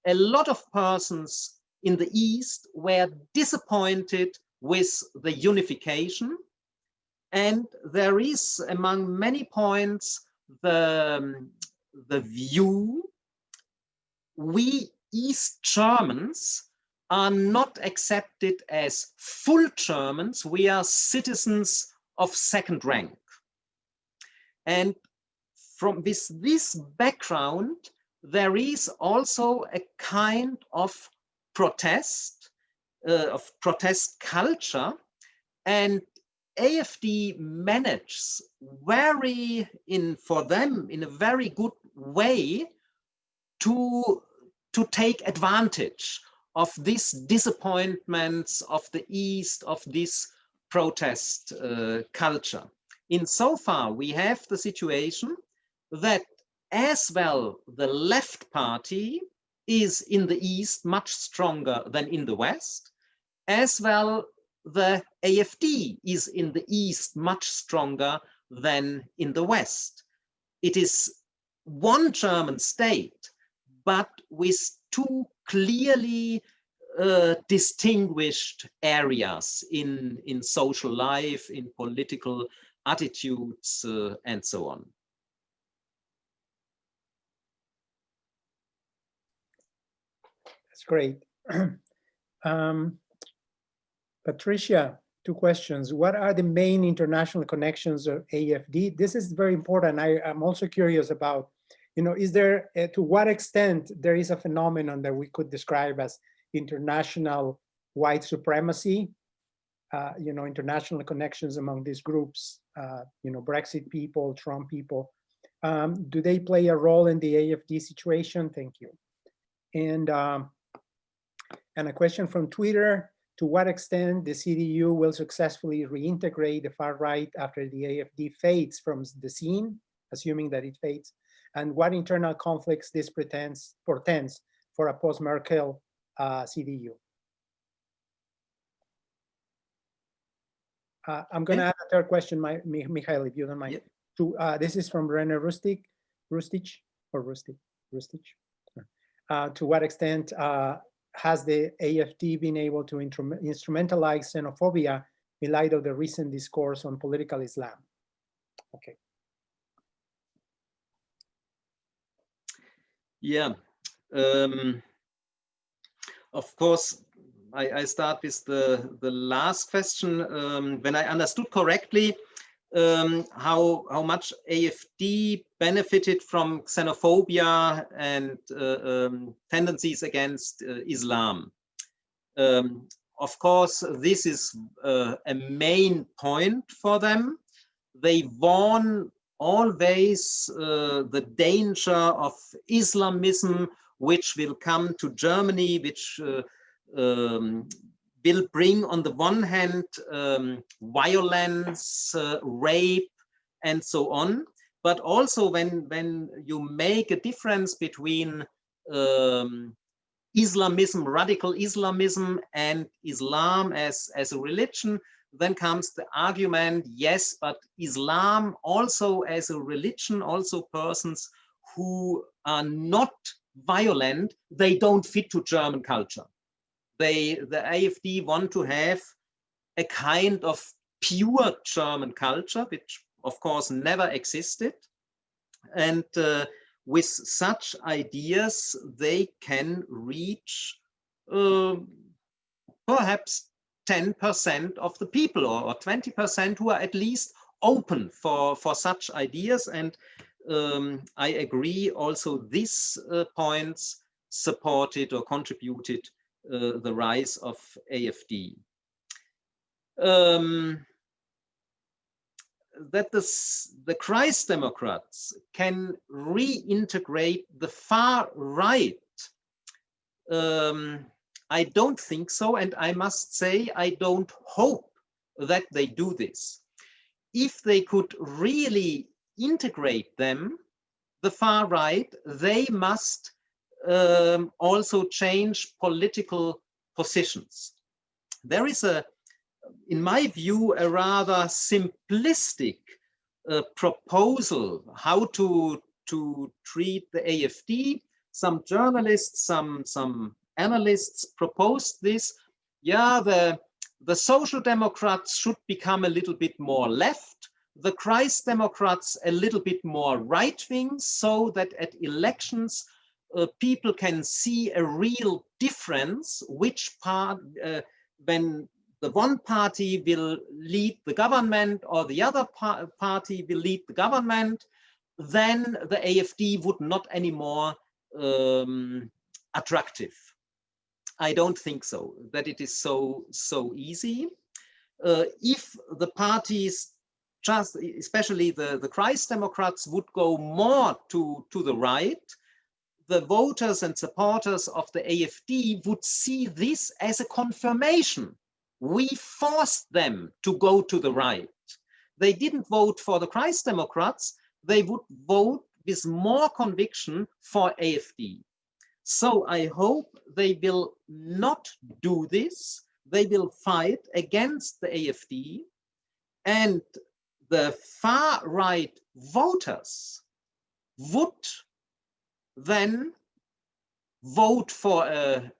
A lot of persons in the East were disappointed with the unification. And there is, among many points, the view we East Germans are not accepted as full Germans. We are citizens of second rank. And from this background, there is also a kind of protest culture, and AfD manages for them in a very good way to take advantage of these disappointments of the East, of this protest culture. Insofar, we have the situation that as well the left party is in the East much stronger than in the West, as well the AfD is in the East much stronger than in the West. It is one German state, but with two clearly distinguished areas in social life, in political attitudes, and so on. That's great. Patricia, two questions. What are the main international connections of AfD? This is very important. I'm also curious about, is there, to what extent there is a phenomenon that we could describe as international white supremacy, international connections among these groups, Brexit people, Trump people. Do they play a role in the AfD situation? Thank you. And a question from Twitter: to what extent the CDU will successfully reintegrate the far right after the AfD fades from the scene, assuming that it fades, and what internal conflicts this portends for a post-Merkel CDU? I'm going to add a third question, Michael, if you don't mind. Yeah. This is from Renner Rustich. To what extent has the AfD been able to instrumentalize xenophobia in light of the recent discourse on political Islam? Okay. Yeah. Of course, I start with the last question. When I understood correctly, how much AfD benefited from xenophobia and tendencies against Islam. Of course, this is a main point for them. They warn always the danger of Islamism, which will come to Germany, which will bring, on the one hand, violence, rape, and so on. But also when you make a difference between Islamism, radical Islamism, and Islam as a religion, then comes the argument, yes, but Islam also as a religion, also persons who are not violent, they don't fit to German culture. The AfD want to have a kind of pure German culture, which of course never existed. And with such ideas, they can reach perhaps 10% of the people, or 20% who are at least open for such ideas. And I agree also these points supported or contributed the rise of AfD. That the Christ Democrats can reintegrate the far right, I don't think so, and I must say I don't hope that they do this. If they could really integrate them, the far right, they must also change political positions. There is in my view, a rather simplistic proposal how to treat the AfD. Some journalists, some analysts proposed this. Yeah, the Social Democrats should become a little bit more left, the Christ Democrats a little bit more right-wing, so that at elections people can see a real difference, which part, when the one party will lead the government or the other party will lead the government, then the AfD would not anymore attractive. I don't think so, that it is so easy. If the parties, just especially the Christ Democrats, would go more to the right, the voters and supporters of the AfD would see this as a confirmation. We forced them to go to the right. They didn't vote for the Christ Democrats, they would vote with more conviction for AfD. So I hope they will not do this. They will fight against the AfD, and the far right voters would then vote for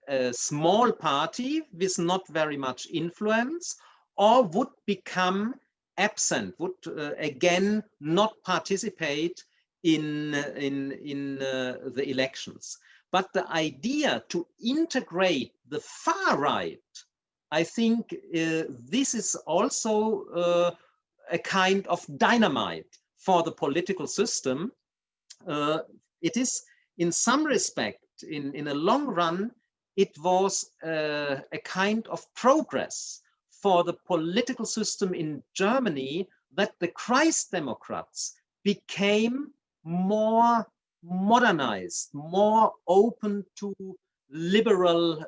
a small party with not very much influence, or would become absent, would again not participate in the elections. But the idea to integrate the far right, I think this is also a kind of dynamite for the political system. It is, in some respect, in a long run, it was a kind of progress for the political system in Germany that the Christ Democrats became more modernized, more open to liberal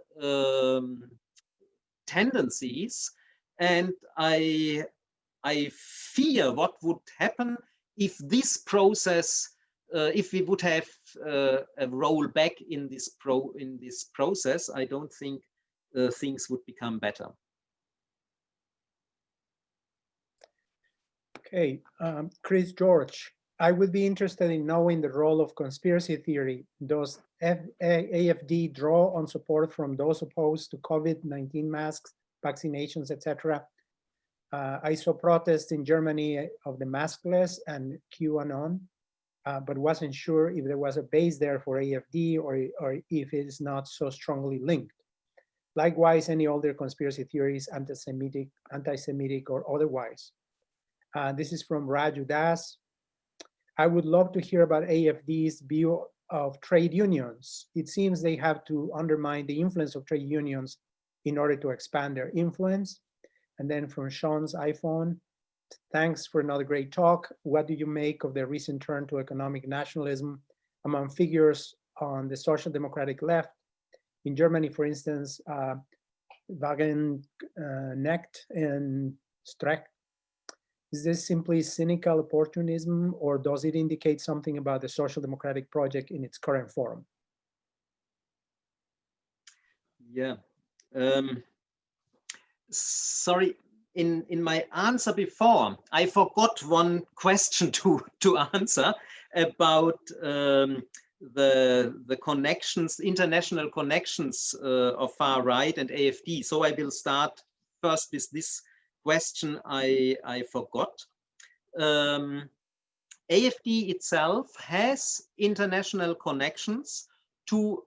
tendencies. And I fear what would happen if this process, if we would have a roll back in this process. I don't think things would become better. Okay, Chris George, I would be interested in knowing the role of conspiracy theory. Does AfD draw on support from those opposed to COVID-19 masks, vaccinations, etc.? I saw protests in Germany of the maskless and QAnon, but wasn't sure if there was a base there for AfD or if it is not so strongly linked. Likewise, any older conspiracy theories, anti-Semitic or otherwise. This is from Raju Das. I would love to hear about AfD's view of trade unions. It seems they have to undermine the influence of trade unions in order to expand their influence. And then from Sean's iPhone, thanks for another great talk. What do you make of the recent turn to economic nationalism among figures on the social democratic left? In Germany, for instance, Wagenknecht and Streck. Is this simply cynical opportunism, or does it indicate something about the social democratic project in its current form? Yeah. Sorry, in my answer before, I forgot one question to answer about the connections, international connections of far right and AfD. So I will start first with this question I forgot. AfD itself has international connections to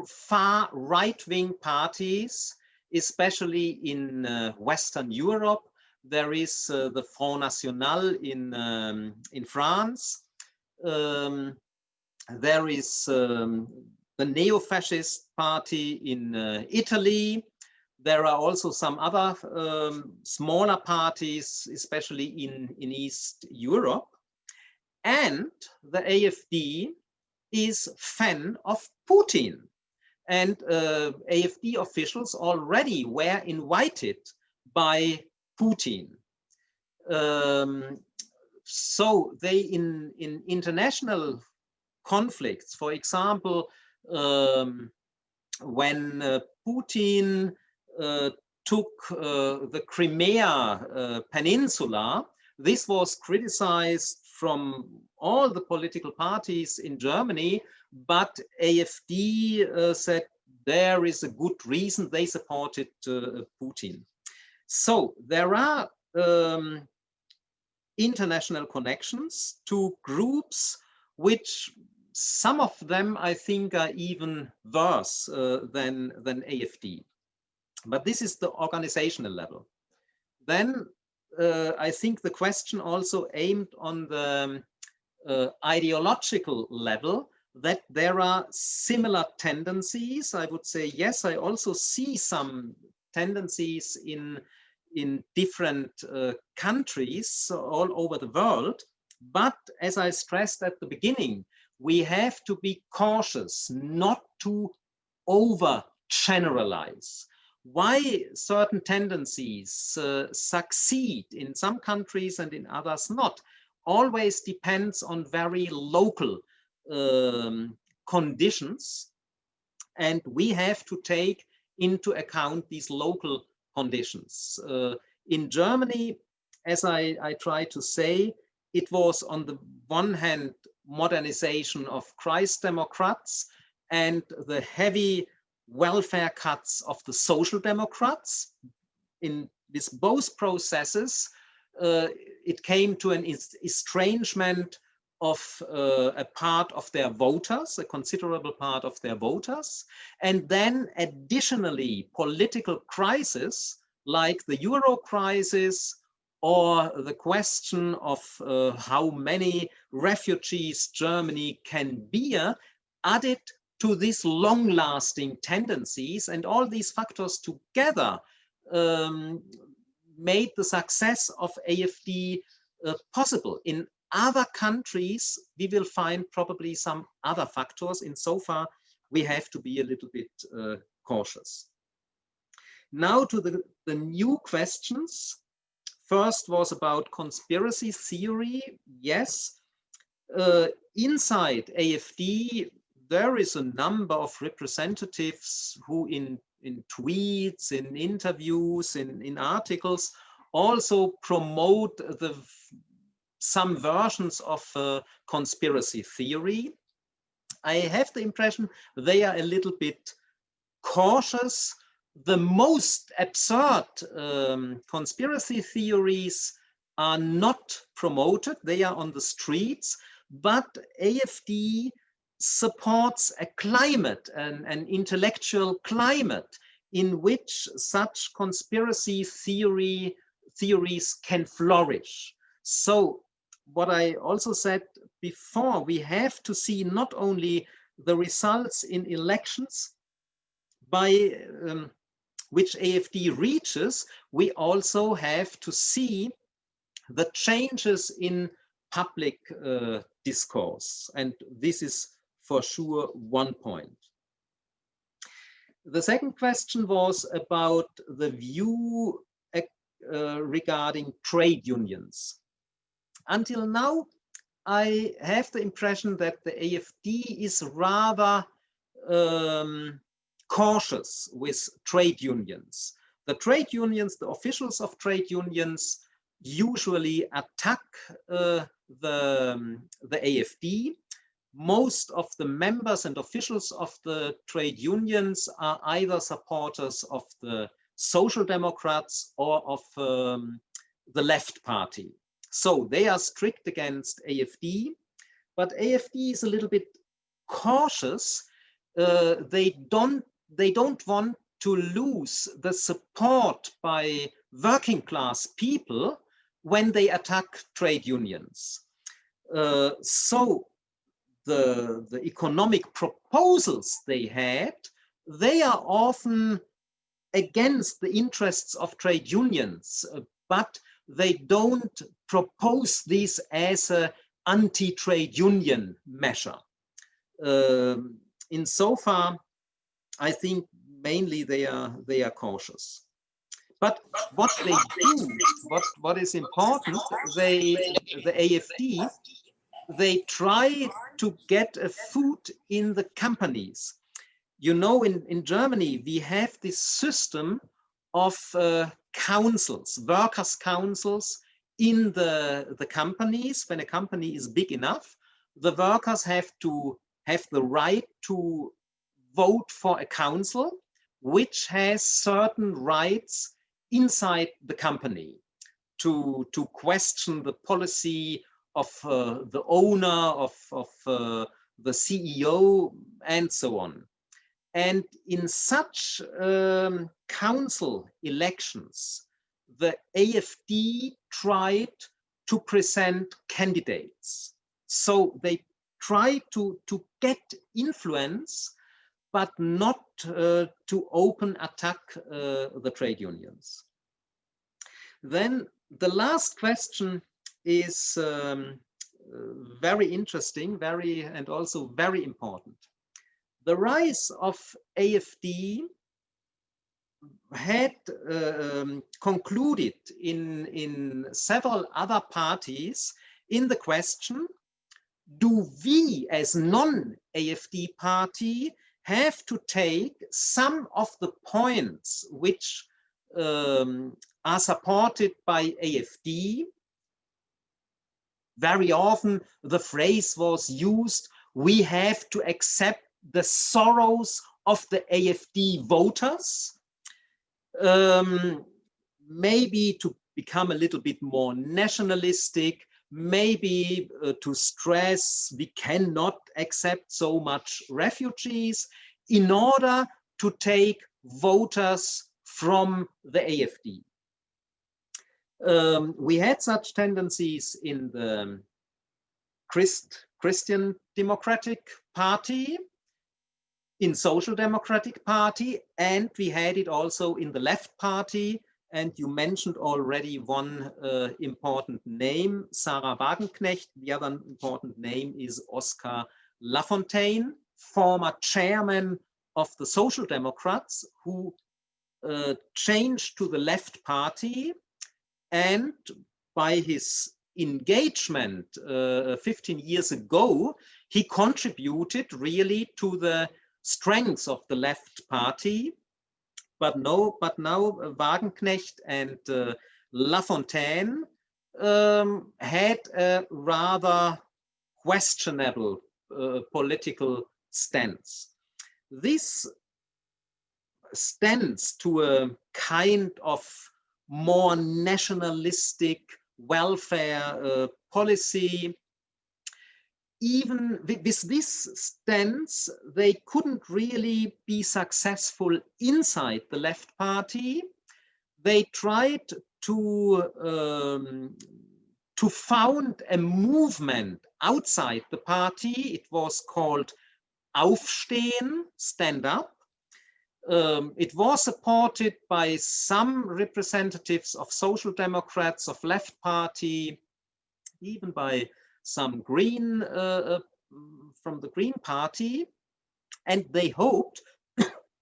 far right-wing parties, especially in Western Europe. There is the Front National in France. There is the neo-fascist party in Italy. There are also some other smaller parties, especially in East Europe. And the AfD is fan of Putin. And AfD officials already were invited by Putin. So they in international conflicts, for example, when Putin took the Crimea Peninsula, this was criticized from all the political parties in Germany, but AfD said there is a good reason they supported Putin. So there are international connections to groups which some of them I think are even worse than AfD. But this is the organizational level. Then I think the question also aimed on the ideological level, that there are similar tendencies. I would say, yes, I also see some tendencies in different countries all over the world. But as I stressed at the beginning, we have to be cautious not to over generalize. Why certain tendencies succeed in some countries and in others not, always depends on very local conditions. And we have to take into account these local conditions. In Germany, as I try to say, it was on the one hand modernization of Christ Democrats and the heavy welfare cuts of the Social Democrats. In with both processes, it came to an estrangement of a part of their voters, a considerable part of their voters. And then additionally, political crisis like the Euro crisis or the question of how many refugees Germany can bear added to these long-lasting tendencies, and all these factors together made the success of AfD possible. In other countries, we will find probably some other factors. Insofar, we have to be a little bit cautious. Now to the new questions. First was about conspiracy theory. Yes, inside AfD, there is a number of representatives who in tweets, in interviews, in articles, also promote some versions of conspiracy theory. I have the impression they are a little bit cautious. The most absurd conspiracy theories are not promoted. They are on the streets, but AfD supports a climate, an intellectual climate in which such conspiracy theories can flourish. So what I also said before, we have to see not only the results in elections by which AfD reaches, we also have to see the changes in public discourse. And this is for sure one point. The second question was about the view regarding trade unions. Until now, I have the impression that the AfD is rather cautious with trade unions. The trade unions, the officials of trade unions, usually attack the AfD. Most of the members and officials of the trade unions are either supporters of the Social Democrats or of the Left Party. So they are strict against AfD, but AfD is a little bit cautious. They don't want to lose the support by working class people when they attack trade unions. So the economic proposals they had, they are often against the interests of trade unions, but they don't propose this as an anti-trade union measure. Insofar, I think mainly they are cautious. But what they do, what is important, the AfD, they try to get a foot in the companies. You know, in Germany, we have this system of councils, workers' councils in the companies. When a company is big enough, the workers have to have the right to vote for a council, which has certain rights inside the company to question the policy of the owner, of the CEO, and so on. And in such council elections, the AfD tried to present candidates. So they try to get influence, but not to open attack the trade unions. Then the last question is very interesting, and also very important. The rise of AfD had concluded in several other parties in the question, do we as non-AfD party have to take some of the points which are supported by AfD? Very often the phrase was used, we have to accept the sorrows of the AfD voters, maybe to become a little bit more nationalistic, maybe to stress we cannot accept so much refugees in order to take voters from the AfD. We had such tendencies in the Christian Democratic Party, in Social Democratic Party, and we had it also in the Left Party. And you mentioned already one important name, Sarah Wagenknecht. The other important name is Oscar Lafontaine, former chairman of the Social Democrats, who changed to the Left Party, and by his engagement 15 years ago, he contributed really to the strengths of the Left Party. But now Wagenknecht and Lafontaine had a rather questionable political stance. This stance to a kind of more nationalistic welfare policy, even with this stance, they couldn't really be successful inside the Left Party. They tried to found a movement outside the party. It was called Aufstehen, stand up. It was supported by some representatives of Social Democrats, of Left Party, even by some Green from the Green Party, and they hoped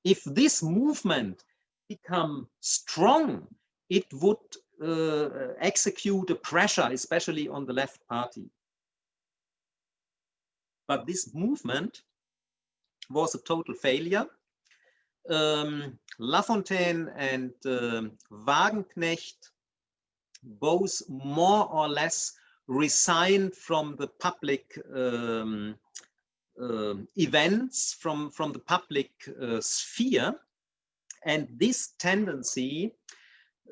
if this movement become strong, it would execute a pressure, especially on the Left Party. But this movement was a total failure. Lafontaine and Wagenknecht both more or less resigned from the public events, from the public sphere, and this tendency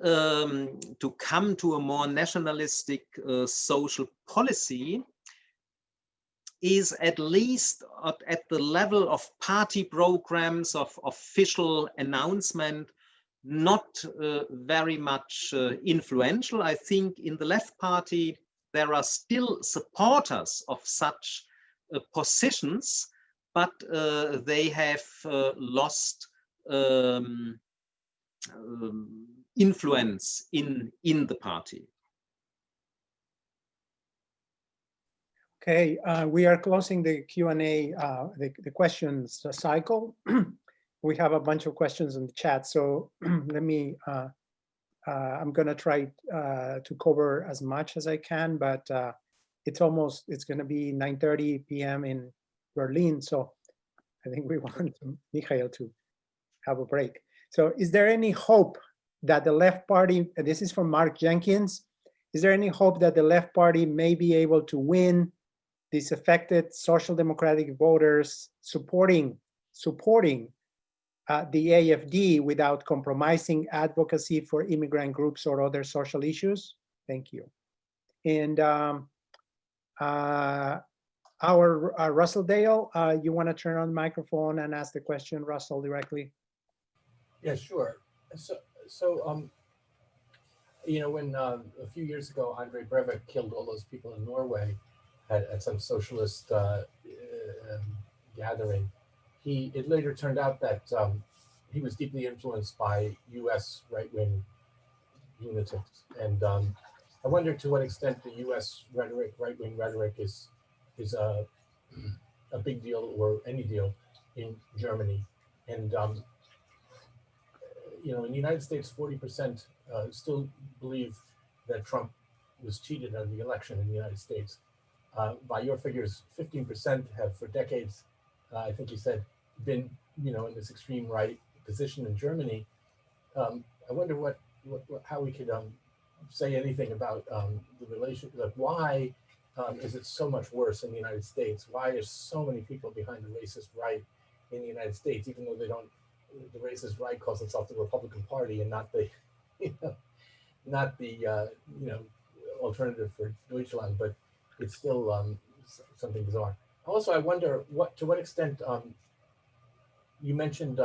to come to a more nationalistic social policy is at least at the level of party programs, of official announcement, not very much influential. I think in the Left Party, there are still supporters of such positions, but they have lost influence in the party. Okay, we are closing the Q&A, the questions cycle. we have a bunch of questions in the chat, so let me, I'm gonna try to cover as much as I can, but it's gonna be 9:30 p.m. in Berlin, so I think we want Mikhail to have a break. So is there any hope that the left party, and this is from Mark Jenkins, is there any hope that the left party may be able to win disaffected social democratic voters supporting the AfD without compromising advocacy for immigrant groups or other social issues? Thank you. And Russell Dale, you want to turn on the microphone and ask the question, Russell, directly? Yeah, sure. So you know, when a few years ago, Andre Breivik killed all those people in Norway at some socialist gathering, it later turned out that he was deeply influenced by U.S. right-wing lunatics, and I wonder to what extent the U.S. rhetoric, right-wing rhetoric, is a big deal or any deal in Germany, and you know, in the United States, 40% still believe that Trump was cheated on the election in the United States. By your figures, 15% have for decades, I think you said, been, you know, in this extreme right position in Germany. I wonder how we could say anything about the relation, like why is it so much worse in the United States? Why are so many people behind the racist right in the United States, even though they don't? The racist right calls itself the Republican Party and not the, you know, not the you know, alternative for Deutschland, but it's still something bizarre. Also, I wonder to what extent you mentioned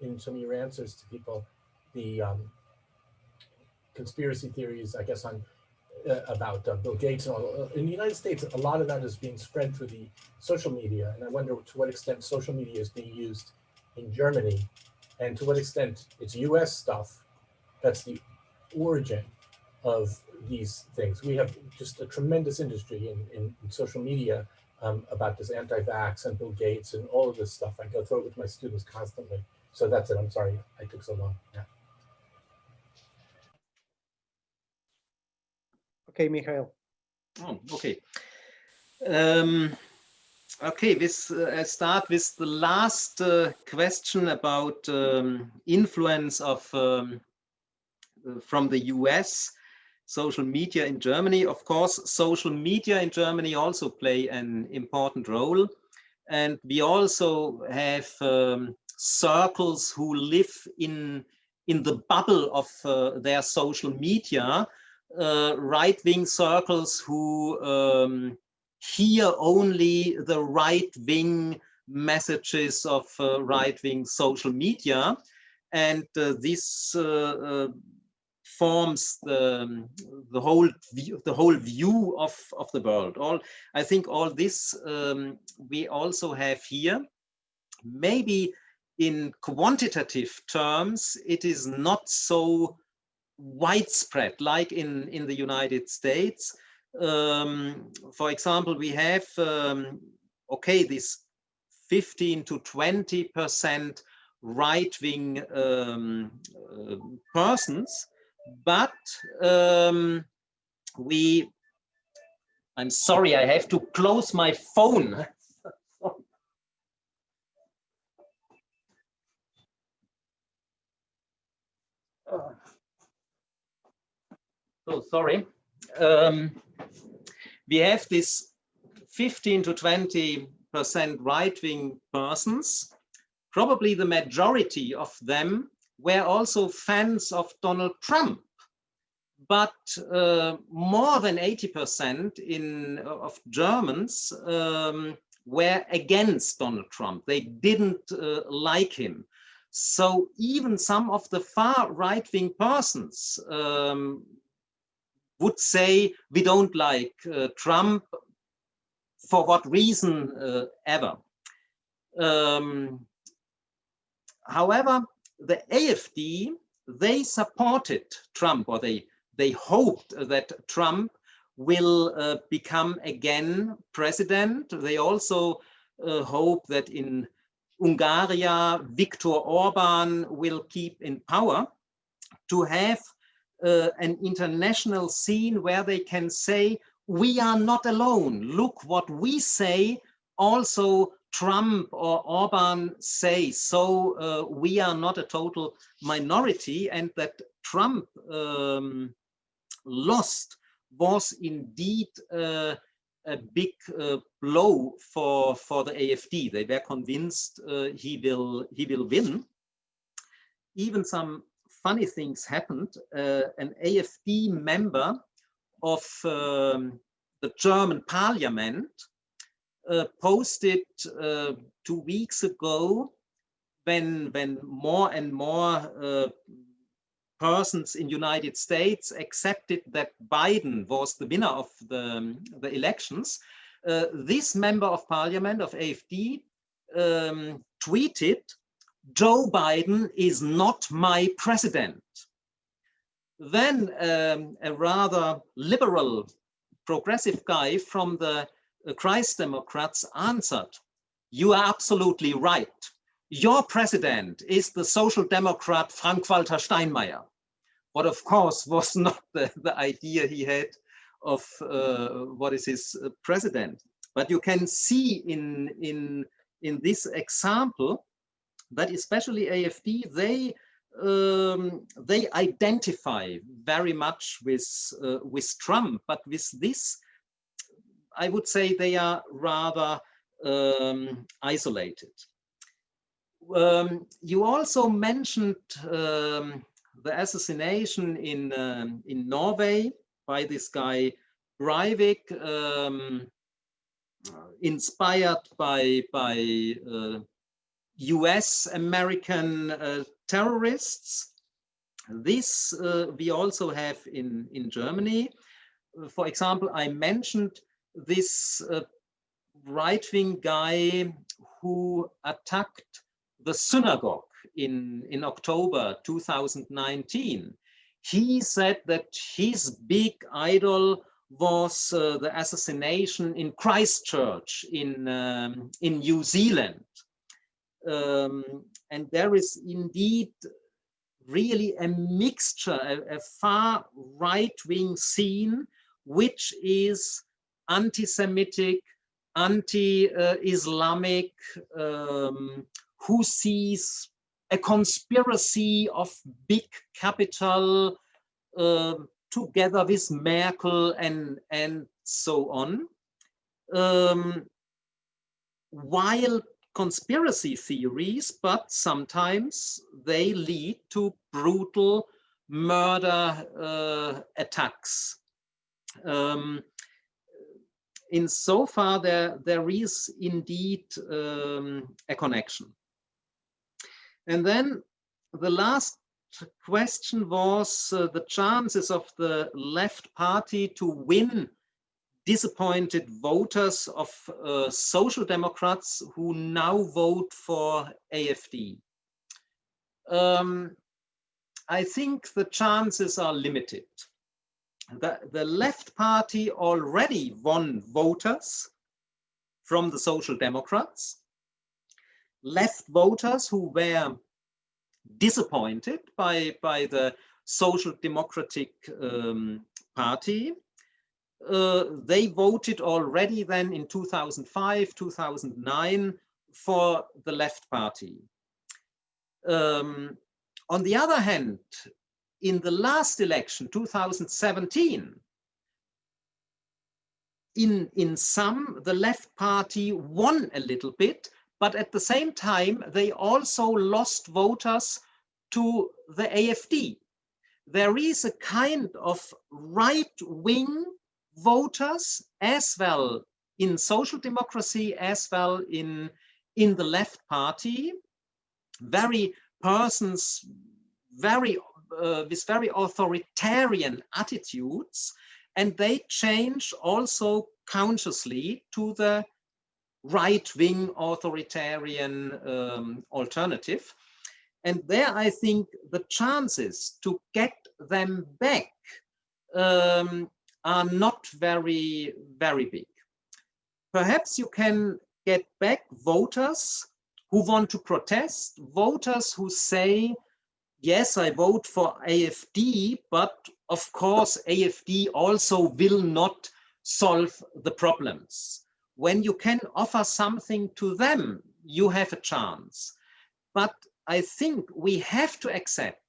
in some of your answers to people the conspiracy theories, I guess, on about Bill Gates and all. In the United States, a lot of that is being spread through the social media, and I wonder to what extent social media is being used in Germany, and to what extent it's US stuff that's the origin of these things. We have just a tremendous industry in social media about this anti-vax and Bill Gates and all of this stuff. I go through it with my students constantly. So that's it. I'm sorry I took so long. Yeah. Okay, Mikhail. Oh, okay. Okay, I start with the last question about influence of from the US, social media in Germany. Of course, social media in Germany also play an important role. And we also have circles who live in the bubble of their social media, right-wing circles who hear only the right-wing messages of right-wing social media, and this forms the whole view of the world. I think all this we also have here. Maybe in quantitative terms, it is not so widespread like in the United States. For example, we have okay, this 15 to 20% right-wing persons, but I'm sorry, I have to close my phone. So sorry. We have this 15 to 20% right-wing persons. Probably the majority of them were also fans of Donald Trump, but more than 80% of Germans were against Donald Trump. They didn't like him. So even some of the far right-wing persons would say, we don't like Trump for what reason ever. However, the AfD, they supported Trump, or they hoped that Trump will become again president. They also hope that in Hungaria, Viktor Orban will keep in power, to have an international scene where they can say, we are not alone. Look what we say, also Trump or Orban say. So we are not a total minority, and that Trump lost was indeed a big blow for the AfD. They were convinced he will win. Even some funny things happened. An AfD member of the German parliament posted 2 weeks ago, when more and more persons in United States accepted that Biden was the winner of the elections, this member of parliament of AfD tweeted, "Joe Biden is not my president." Then a rather liberal, progressive guy from the Christ Democrats answered, "You are absolutely right. Your president is the Social Democrat Frank-Walter Steinmeier." What of course was not the idea he had of what is his president. But you can see in this example that especially AfD, they identify very much with Trump, but with this, I would say they are rather isolated. You also mentioned the assassination in Norway by this guy Breivik, inspired by US American terrorists. This we also have in Germany. For example, I mentioned this right-wing guy who attacked the synagogue in October 2019. He said that his big idol was the assassination in Christchurch in New Zealand. And there is indeed really a mixture, a far right-wing scene, which is anti-Semitic, anti-Islamic, who sees a conspiracy of big capital together with Merkel and so on. Wild conspiracy theories, but sometimes they lead to brutal murder attacks. Insofar, there is indeed a connection. And then the last question was the chances of the left party to win disappointed voters of social democrats who now vote for AfD. I think the chances are limited. The left party already won voters from the social democrats, left voters who were disappointed by the social democratic party. They voted already then in 2005, 2009 for the left party. On the other hand, in the last election, 2017, in some, the left party won a little bit, but at the same time, they also lost voters to the AfD. There is a kind of right-wing voters as well in social democracy, as well in the left party, persons with very authoritarian attitudes, and they change also consciously to the right-wing authoritarian alternative. And there I think the chances to get them back are not very, very big. Perhaps you can get back voters who want to protest, voters who say, yes, I vote for AfD, but of course AfD also will not solve the problems. When you can offer something to them, you have a chance. But I think we have to accept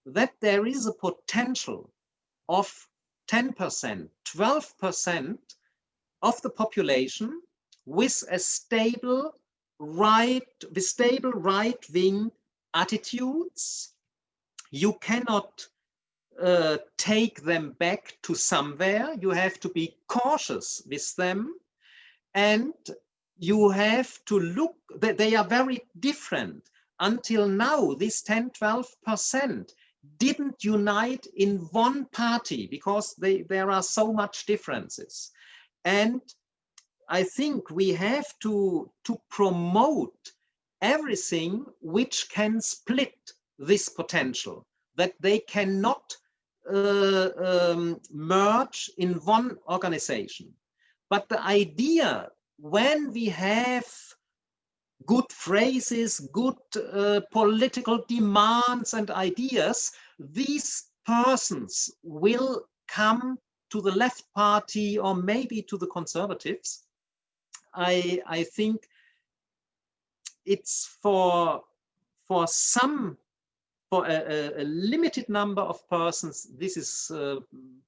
that there is a potential of 10%, 12% of the population with a stable right-wing attitudes. You cannot take them back to somewhere. You have to be cautious with them, and you have to look that they are very different. Until now, this 10-12% didn't unite in one party because there are so much differences. And I think we have to promote everything which can split this potential, that they cannot merge in one organization. But the idea, when we have good phrases, good political demands and ideas, these persons will come to the left party or maybe to the conservatives. I think it's for a limited number of persons, this is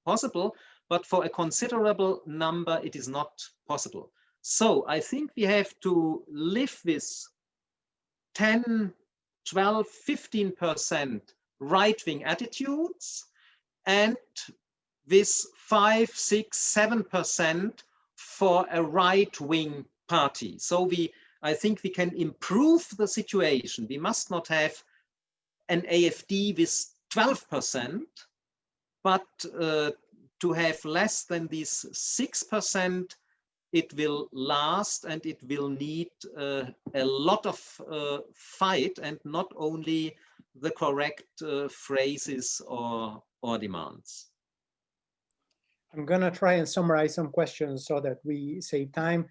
possible, but for a considerable number, it is not possible. So I think we have to live with 10, 12, 15% right-wing attitudes, and with 5, 6, 7% for a right-wing party. So I think we can improve the situation. We must not have an AfD with 12%, but to have less than these 6%, it will last, and it will need a lot of fight, and not only the correct phrases or demands. I'm going to try and summarize some questions so that we save time.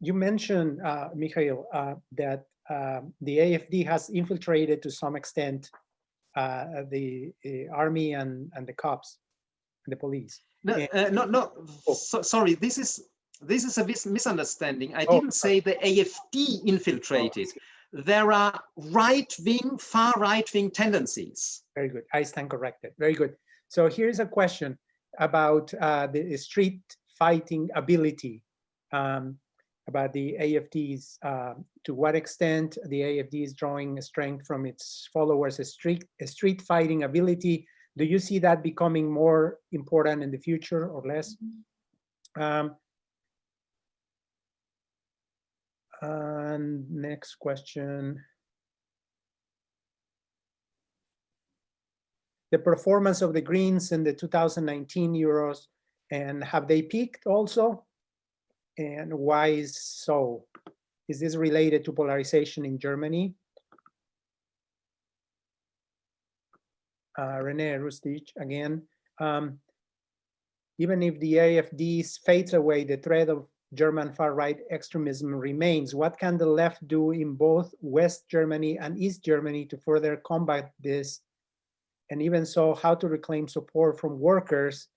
You mentioned, Michael, that the AfD has infiltrated to some extent the army and the cops and the police. Sorry, this is a misunderstanding. I didn't say the AfD infiltrated. There are right-wing, far right-wing tendencies. Very good. I stand corrected. Very good. So here's a question about the street fighting ability, about the AfD's, to what extent the AfD is drawing strength from its followers' street fighting ability. Do you see that becoming more important in the future or less? And next question. The performance of the Greens in the 2019 Euros, and have they peaked also? And why is so? Is this related to polarization in Germany? René Rustich again. Even if the AfD fades away, the threat of German far-right extremism remains. What can the left do in both West Germany and East Germany to further combat this? And even so, how to reclaim support from workers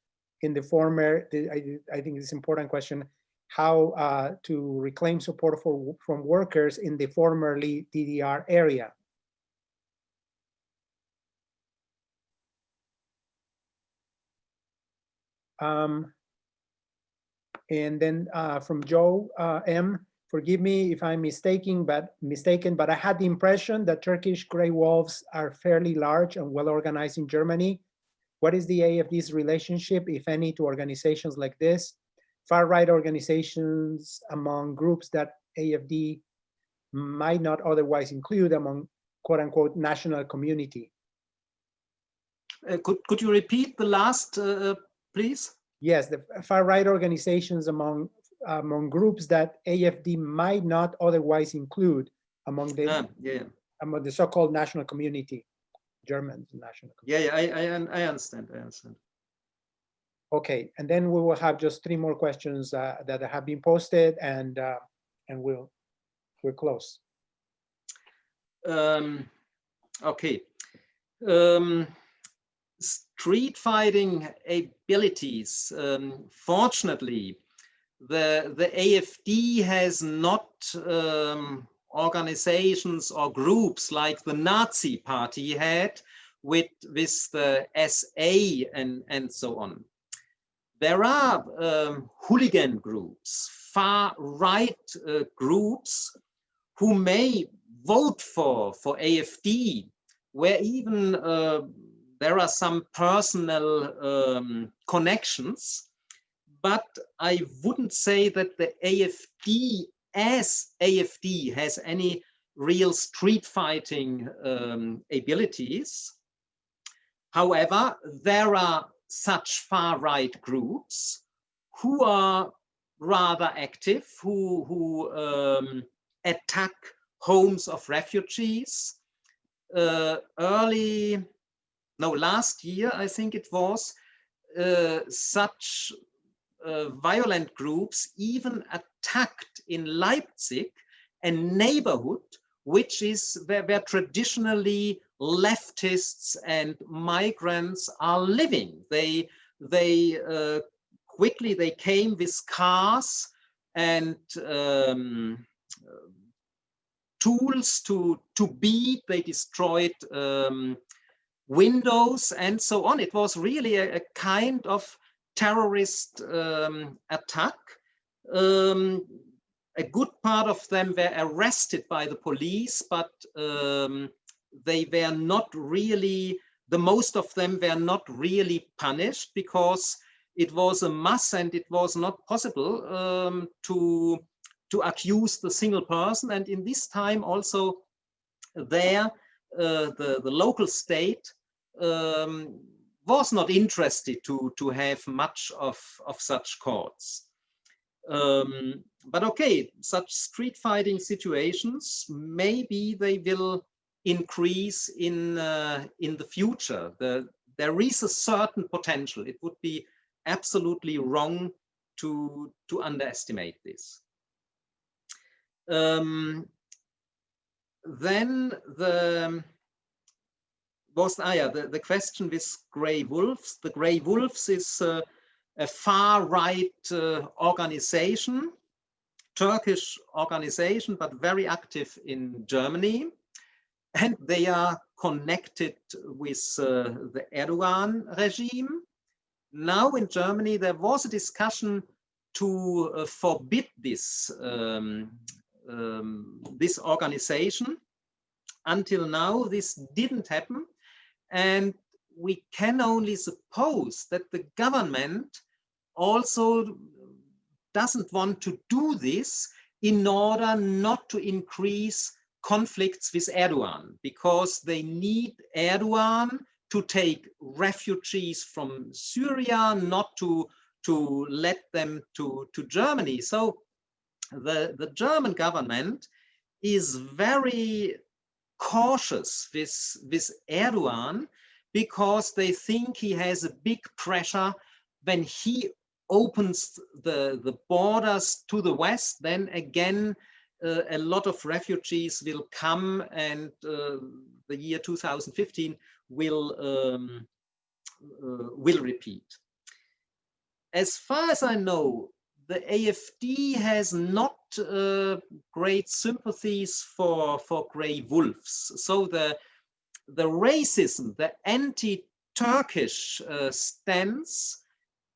in the former, I think it's an important question, how to reclaim support from workers in the formerly DDR area. And then from Joe M, forgive me if I'm mistaken, but I had the impression that Turkish gray wolves are fairly large and well organized in Germany. What is the AfD's relationship, if any, to organizations like this? Far-right organizations among groups that AfD might not otherwise include among quote-unquote national community. Could you repeat the last, please? Yes, the far-right organizations among groups that AfD might not otherwise include among the among the so-called national community, German national community. I understand. Okay, and then we will have just 3 more questions that have been posted, and we'll close. Okay. Um, street fighting abilities. Fortunately, the AfD has not organizations or groups like the Nazi Party had with the SA and so on. There are hooligan groups, far-right groups who may vote for AfD, where even there are some personal connections, but I wouldn't say that the AfD as AfD has any real street fighting abilities. However, there are such far-right groups who are rather active, who attack homes of refugees. Last year, I think it was, such violent groups even attacked in Leipzig a neighborhood which is where traditionally leftists and migrants are living. They quickly came with cars and tools to beat. They destroyed windows and so on. It was really a kind of terrorist attack. A good part of them were arrested by the police, but they were not really, the most of them were not really punished because it was a mass and it was not possible to accuse the single person. And in this time also there, the local state was not interested to have much of such courts. But okay, such street fighting situations, maybe they will increase in the future. There is a certain potential. It would be absolutely wrong to underestimate this. Then the question with Grey Wolves. The Grey Wolves is a far-right organization, Turkish organization, but very active in Germany. And they are connected with the Erdogan regime. Now in Germany, there was a discussion to forbid this, this organization. Until now, this didn't happen. And we can only suppose that the government also doesn't want to do this in order not to increase conflicts with Erdogan, because they need Erdogan to take refugees from Syria, not to let them to Germany. So the German government is very cautious with Erdogan, because they think he has a big pressure. When he opens the borders to the west, then again a lot of refugees will come, and the year 2015 will repeat. As far as I know, the AfD has not great sympathies for Grey Wolves. So the racism, the anti-Turkish stance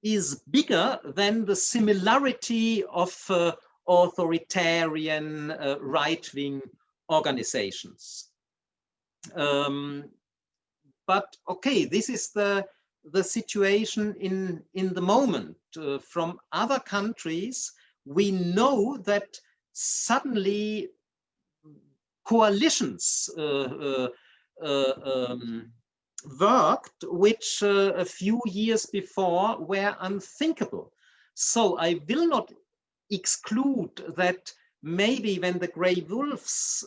is bigger than the similarity of authoritarian right-wing organizations. But okay, this is the situation in the moment. From other countries, we know that suddenly coalitions worked, which a few years before were unthinkable. So I will not exclude that maybe when the Grey Wolves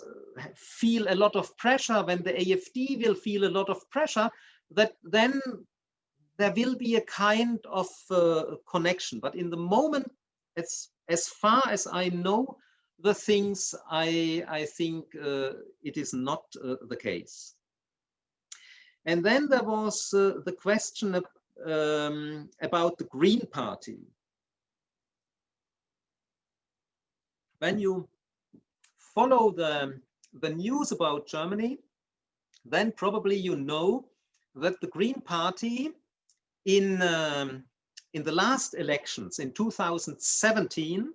feel a lot of pressure, when the AfD will feel a lot of pressure, that then there will be a kind of connection. But in the moment, as far as I know, the things I think it is not the case. And then there was the question about the Green Party. When you follow the news about Germany, then probably you know that the Green Party in the last elections in 2017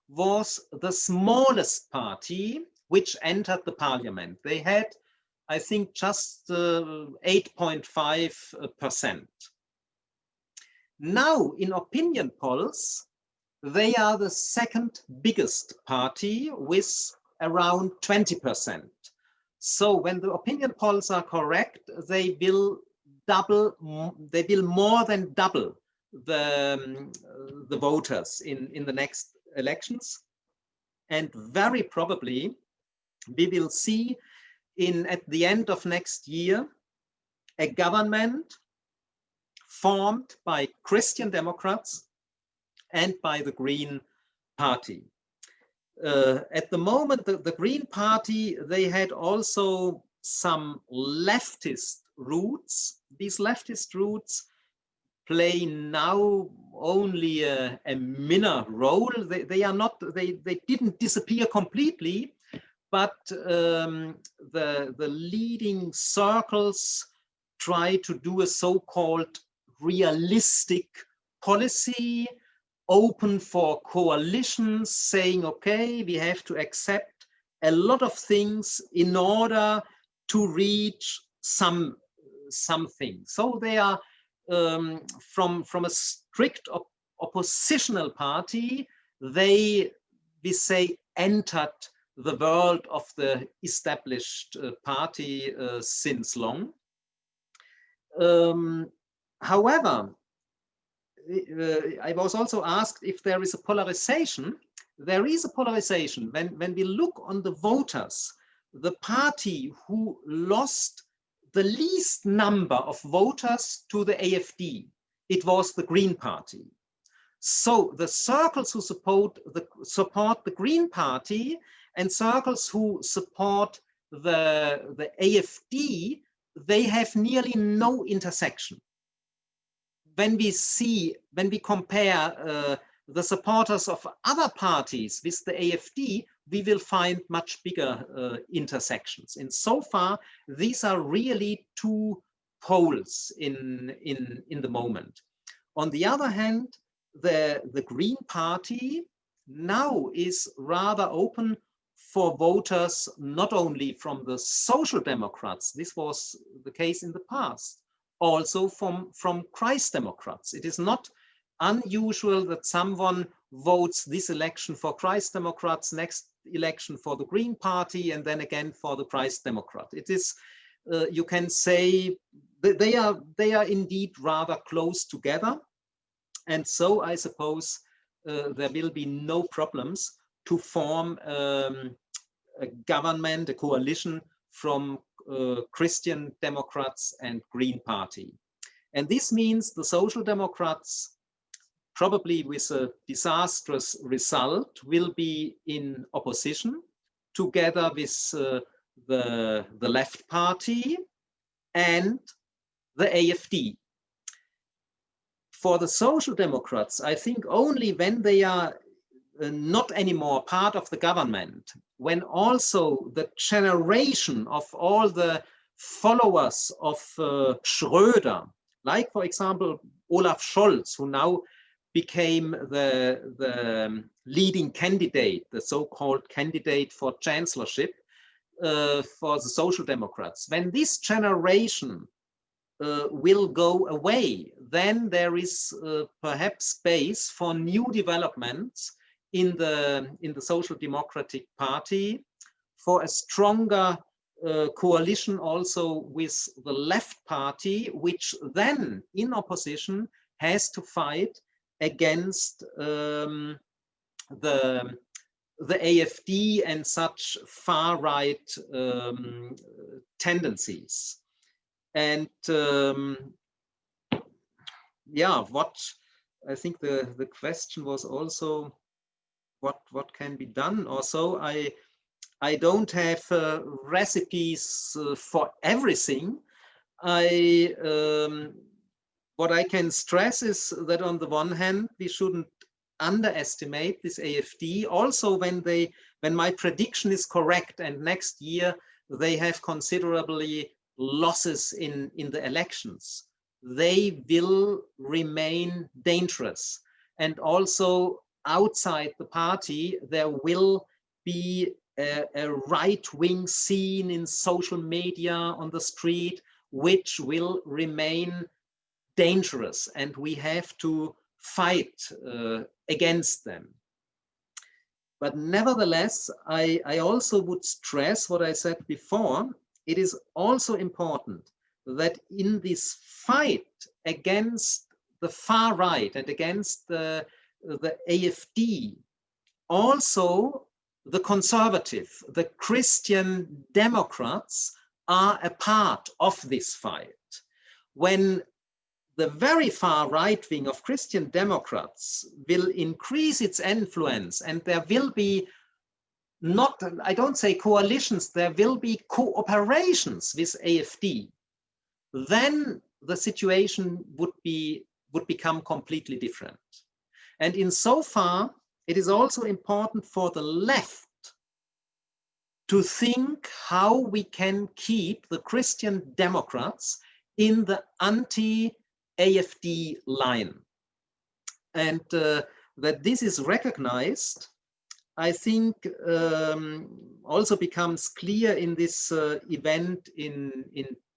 was the smallest party which entered the parliament. They had, I think, just 8.5%. Now, in opinion polls, they are the second biggest party with around 20%. So when the opinion polls are correct, they will more than double the voters in the next elections. And very probably we will see at the end of next year a government formed by Christian Democrats and by the Green Party. At the moment, the Green Party, they had also some leftist roots. These leftist roots play now only a minor role. They are not, they didn't disappear completely, but the leading circles try to do a so-called realistic policy, open for coalitions, saying, okay, we have to accept a lot of things in order to reach something. So they are from a strict oppositional party, we say, entered the world of the established party since long. However, I was also asked if there is a polarization. There is a polarization. When we look on the voters, the party who lost the least number of voters to the AfD, it was the Green Party. So the circles who support the Green Party and circles who support the AfD, they have nearly no intersection. When we compare the supporters of other parties with the AfD, we will find much bigger intersections. And so far, these are really two poles in the moment. On the other hand, the Green Party now is rather open for voters, not only from the Social Democrats, this was the case in the past, also from Christ Democrats. It is not unusual that someone votes this election for Christ Democrats, next election for the Green Party, and then again for the Christ Democrat. It is, you can say, they are indeed rather close together. And so I suppose there will be no problems to form a government, a coalition from Christian Democrats and Green Party. And this means the Social Democrats, probably with a disastrous result, will be in opposition together with the Left Party and the AfD. For the Social Democrats, I think only when they are not anymore part of the government, when also the generation of all the followers of Schröder, like for example Olaf Scholz, who now became the leading candidate, the so-called candidate for chancellorship for the Social Democrats, when this generation will go away, then there is perhaps space for new developments in the Social Democratic Party, for a stronger coalition also with the Left Party, which then in opposition has to fight against the AfD and such far-right tendencies. And yeah, what I think the question was also what can be done. Also, I don't have recipes for everything. What I can stress is that on the one hand, we shouldn't underestimate this AfD. Also, when my prediction is correct and next year they have considerably losses in the elections, they will remain dangerous. And also outside the party, there will be a right-wing scene in social media, on the street, which will remain dangerous, and we have to fight against them. But nevertheless, I also would stress what I said before. It is also important that in this fight against the far right and against the AfD, also the conservative, the Christian Democrats are a part of this fight. When the very far right wing of Christian Democrats will increase its influence, and there will be not, I don't say coalitions, there will be cooperations with AfD, then the situation would become completely different. And insofar, it is also important for the left to think how we can keep the Christian Democrats in the anti-AfD line. And that this is recognized, I think also becomes clear in this event in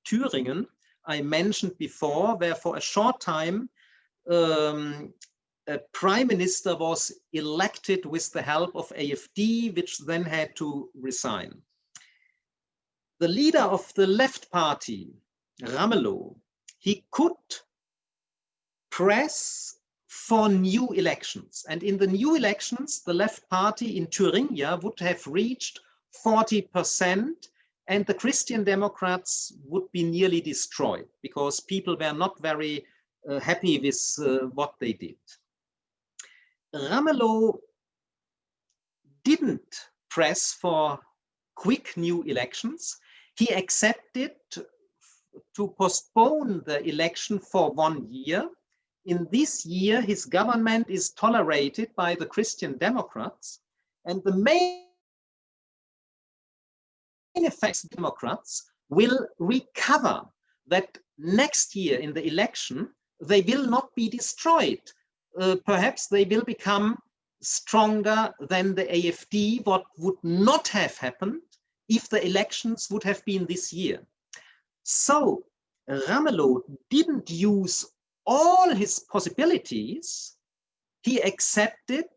Thüringen I mentioned before, where for a short time a prime minister was elected with the help of AfD, which then had to resign. The leader of the left party, Ramelow, he could press for new elections. And in the new elections, the left party in Thuringia would have reached 40%, and the Christian Democrats would be nearly destroyed because people were not very happy with what they did. Ramelow didn't press for quick new elections. He accepted to postpone the election for 1 year. In this year, his government is tolerated by the Christian Democrats, and the main effects Democrats will recover, that next year in the election, they will not be destroyed. Perhaps they will become stronger than the AfD, what would not have happened if the elections would have been this year. So Ramelow didn't use all his possibilities. He accepted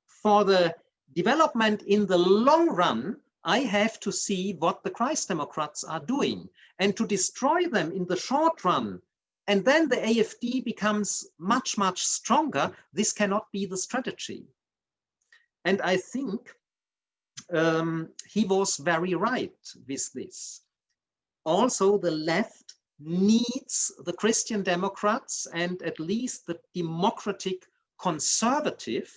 for the development in the long run, I have to see what the Christ Democrats are doing and to destroy them in the short run. And then the AfD becomes much, much stronger. This cannot be the strategy. And I think he was very right with this. Also, the left needs the Christian Democrats and at least the democratic conservative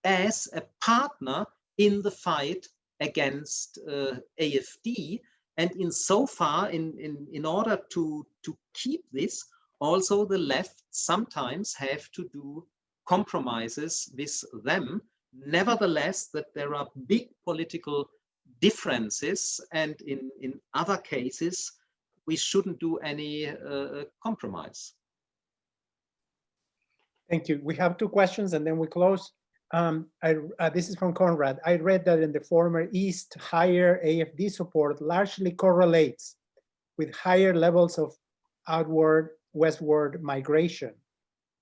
as a partner in the fight against AfD. And insofar, in order to keep this, also the left sometimes have to do compromises with them. Nevertheless, that there are big political differences, and in other cases, we shouldn't do any compromise. Thank you. We have 2 questions and then we close. This is from Conrad. I read that in the former East, higher AfD support largely correlates with higher levels of outward, westward migration.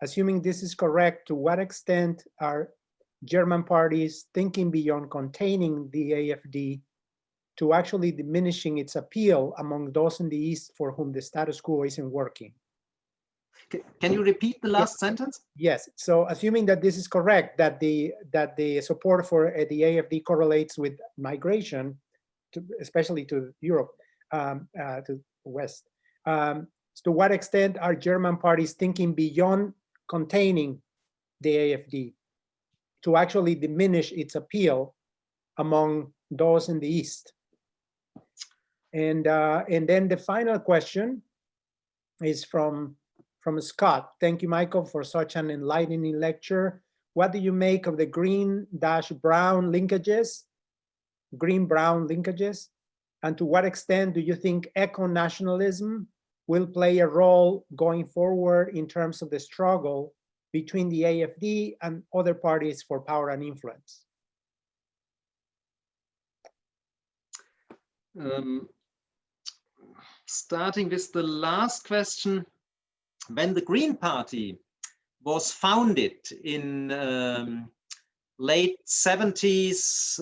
Assuming this is correct, to what extent are German parties thinking beyond containing the AfD to actually diminishing its appeal among those in the East for whom the status quo isn't working? Can you repeat the last sentence? Yes. So assuming that this is correct, that the support for the AfD correlates with migration, especially to Europe, to the West, to what extent are German parties thinking beyond containing the AfD to actually diminish its appeal among those in the East. And then the final question is from Scott. Thank you, Michael, for such an enlightening lecture. What do you make of the green-brown linkages? Green-brown linkages? And to what extent do you think eco-nationalism will play a role going forward in terms of the struggle between the AfD and other parties for power and influence? Starting with the last question, when the Green Party was founded in late 70s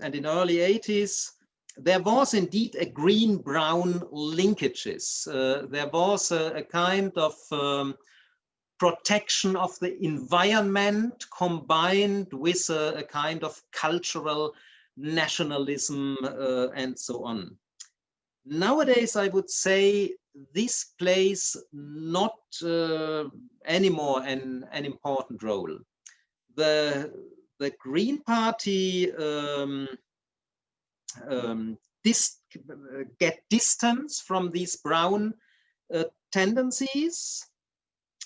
and in early 80s, there was indeed a green-brown linkages. There was a kind of protection of the environment combined with a kind of cultural nationalism and so on. Nowadays, I would say this plays not anymore an important role. The Green Party get distance from these brown tendencies.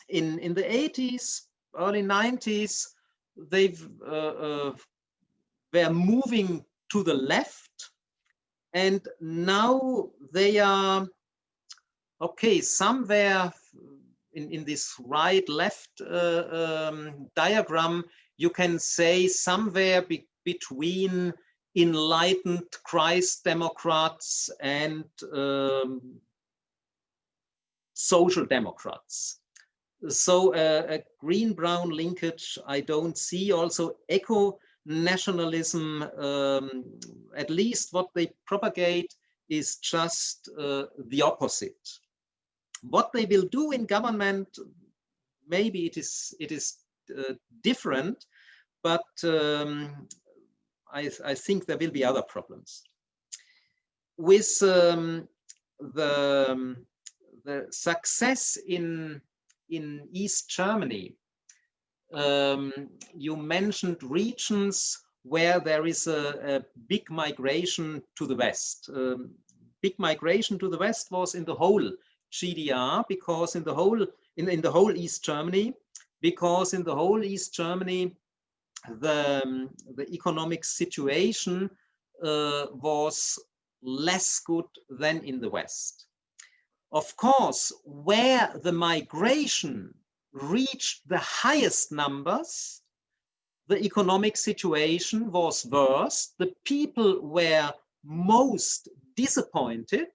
In the 80s, early 90s, they were moving to the left, and now they are, okay, somewhere in this right-left diagram, you can say somewhere between enlightened Christ Democrats and social democrats. So a green-brown linkage I don't see. Also eco-nationalism, at least what they propagate is just the opposite. What they will do in government, maybe it is different, but I think there will be other problems. With the success in East Germany, you mentioned regions where there is a big migration to the West. Big migration to the West was in the whole GDR, because in the whole East Germany, because in the whole East Germany, the economic situation was less good than in the West. Of course, where the migration reached the highest numbers, the economic situation was worse. The people were most disappointed,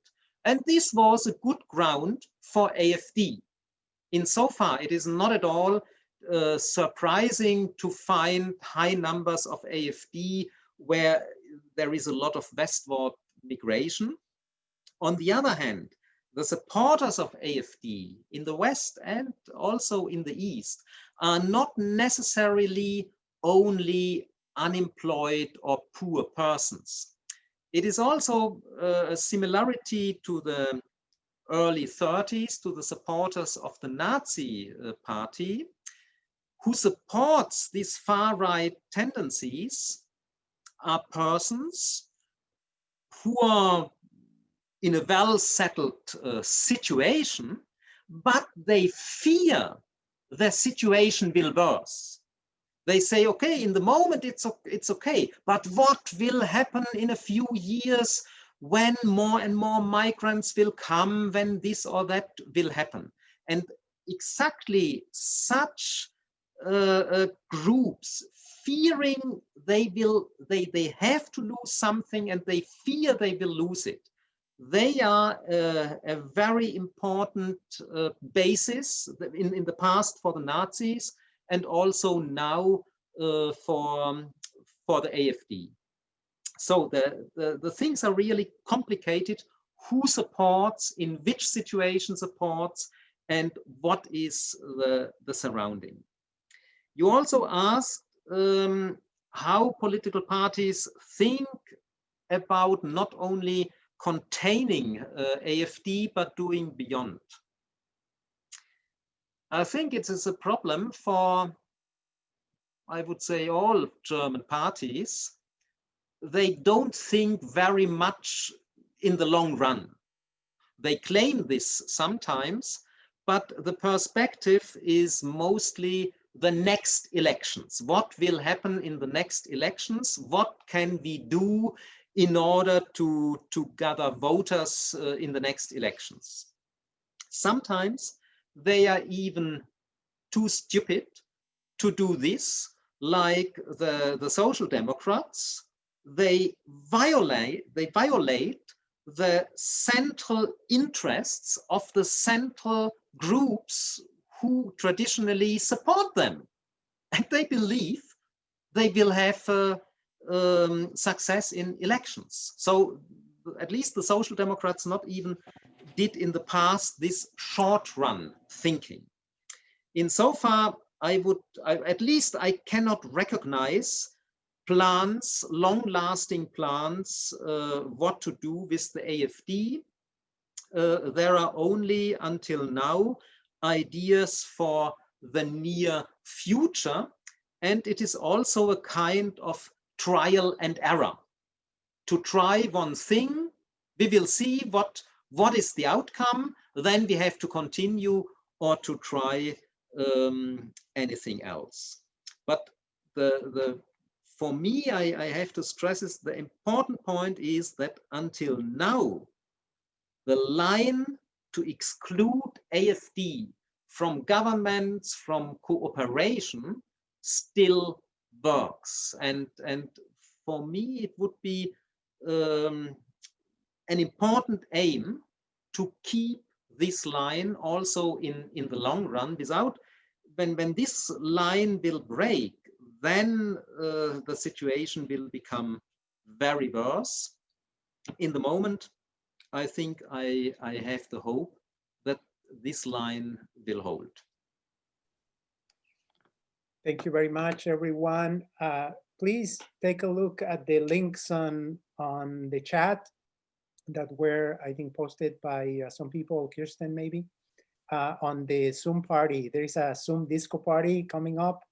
and this was a good ground for AfD. Insofar, it is not at all surprising to find high numbers of AfD where there is a lot of westward migration. On the other hand, the supporters of AfD in the West and also in the East are not necessarily only unemployed or poor persons. It is also a similarity to the early 30s, to the supporters of the Nazi party, who supports these far-right tendencies are persons who are in a well-settled situation, but they fear their situation will worse. They say, okay, in the moment it's okay, but what will happen in a few years when more and more migrants will come, when this or that will happen? And exactly such groups, fearing they have to lose something and they fear they will lose it, they are a very important basis in the past for the Nazis and also now for the AfD. So the things are really complicated. Who supports, in which situation supports, and what is the surrounding. You also asked how political parties think about not only containing AfD, but doing beyond. I think it is a problem for I would say all German parties, they don't think very much in the long run. They claim this sometimes, but the perspective is mostly the next elections. What will happen in the next elections? What can we do in order to gather voters in the next elections? Sometimes they are even too stupid to do this, like the Social Democrats. They violate the central interests of the central groups who traditionally support them. And they believe they will have success in elections. So at least the Social Democrats not even did in the past this short run thinking. Insofar, at least I cannot recognize plans, long-lasting plans, what to do with the AfD. There are only, until now, ideas for the near future, and it is also a kind of trial and error. To try one thing, we will see what is the outcome, then we have to continue or to try anything else. But for me, I have to stress is the important point is that until now, the line to exclude AfD from governments, from cooperation, still works. And for me, it would be an important aim to keep this line also in the long run. Without, when this line will break, then the situation will become very worse. In the moment, I think I have the hope that this line will hold. Thank you very much, everyone. Please take a look at the links on the chat that were, I think, posted by some people, Kirsten maybe, on the Zoom party. There is a Zoom disco party coming up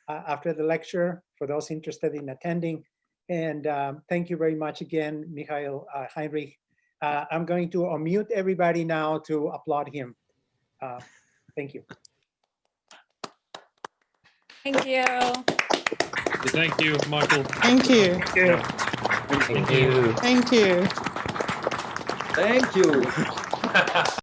after the lecture for those interested in attending. And thank you very much again, Michael Heinrich. I'm going to unmute everybody now to applaud him. Thank you. Thank you. Thank you, Michael. Thank you. Thank you. Thank you. Thank you.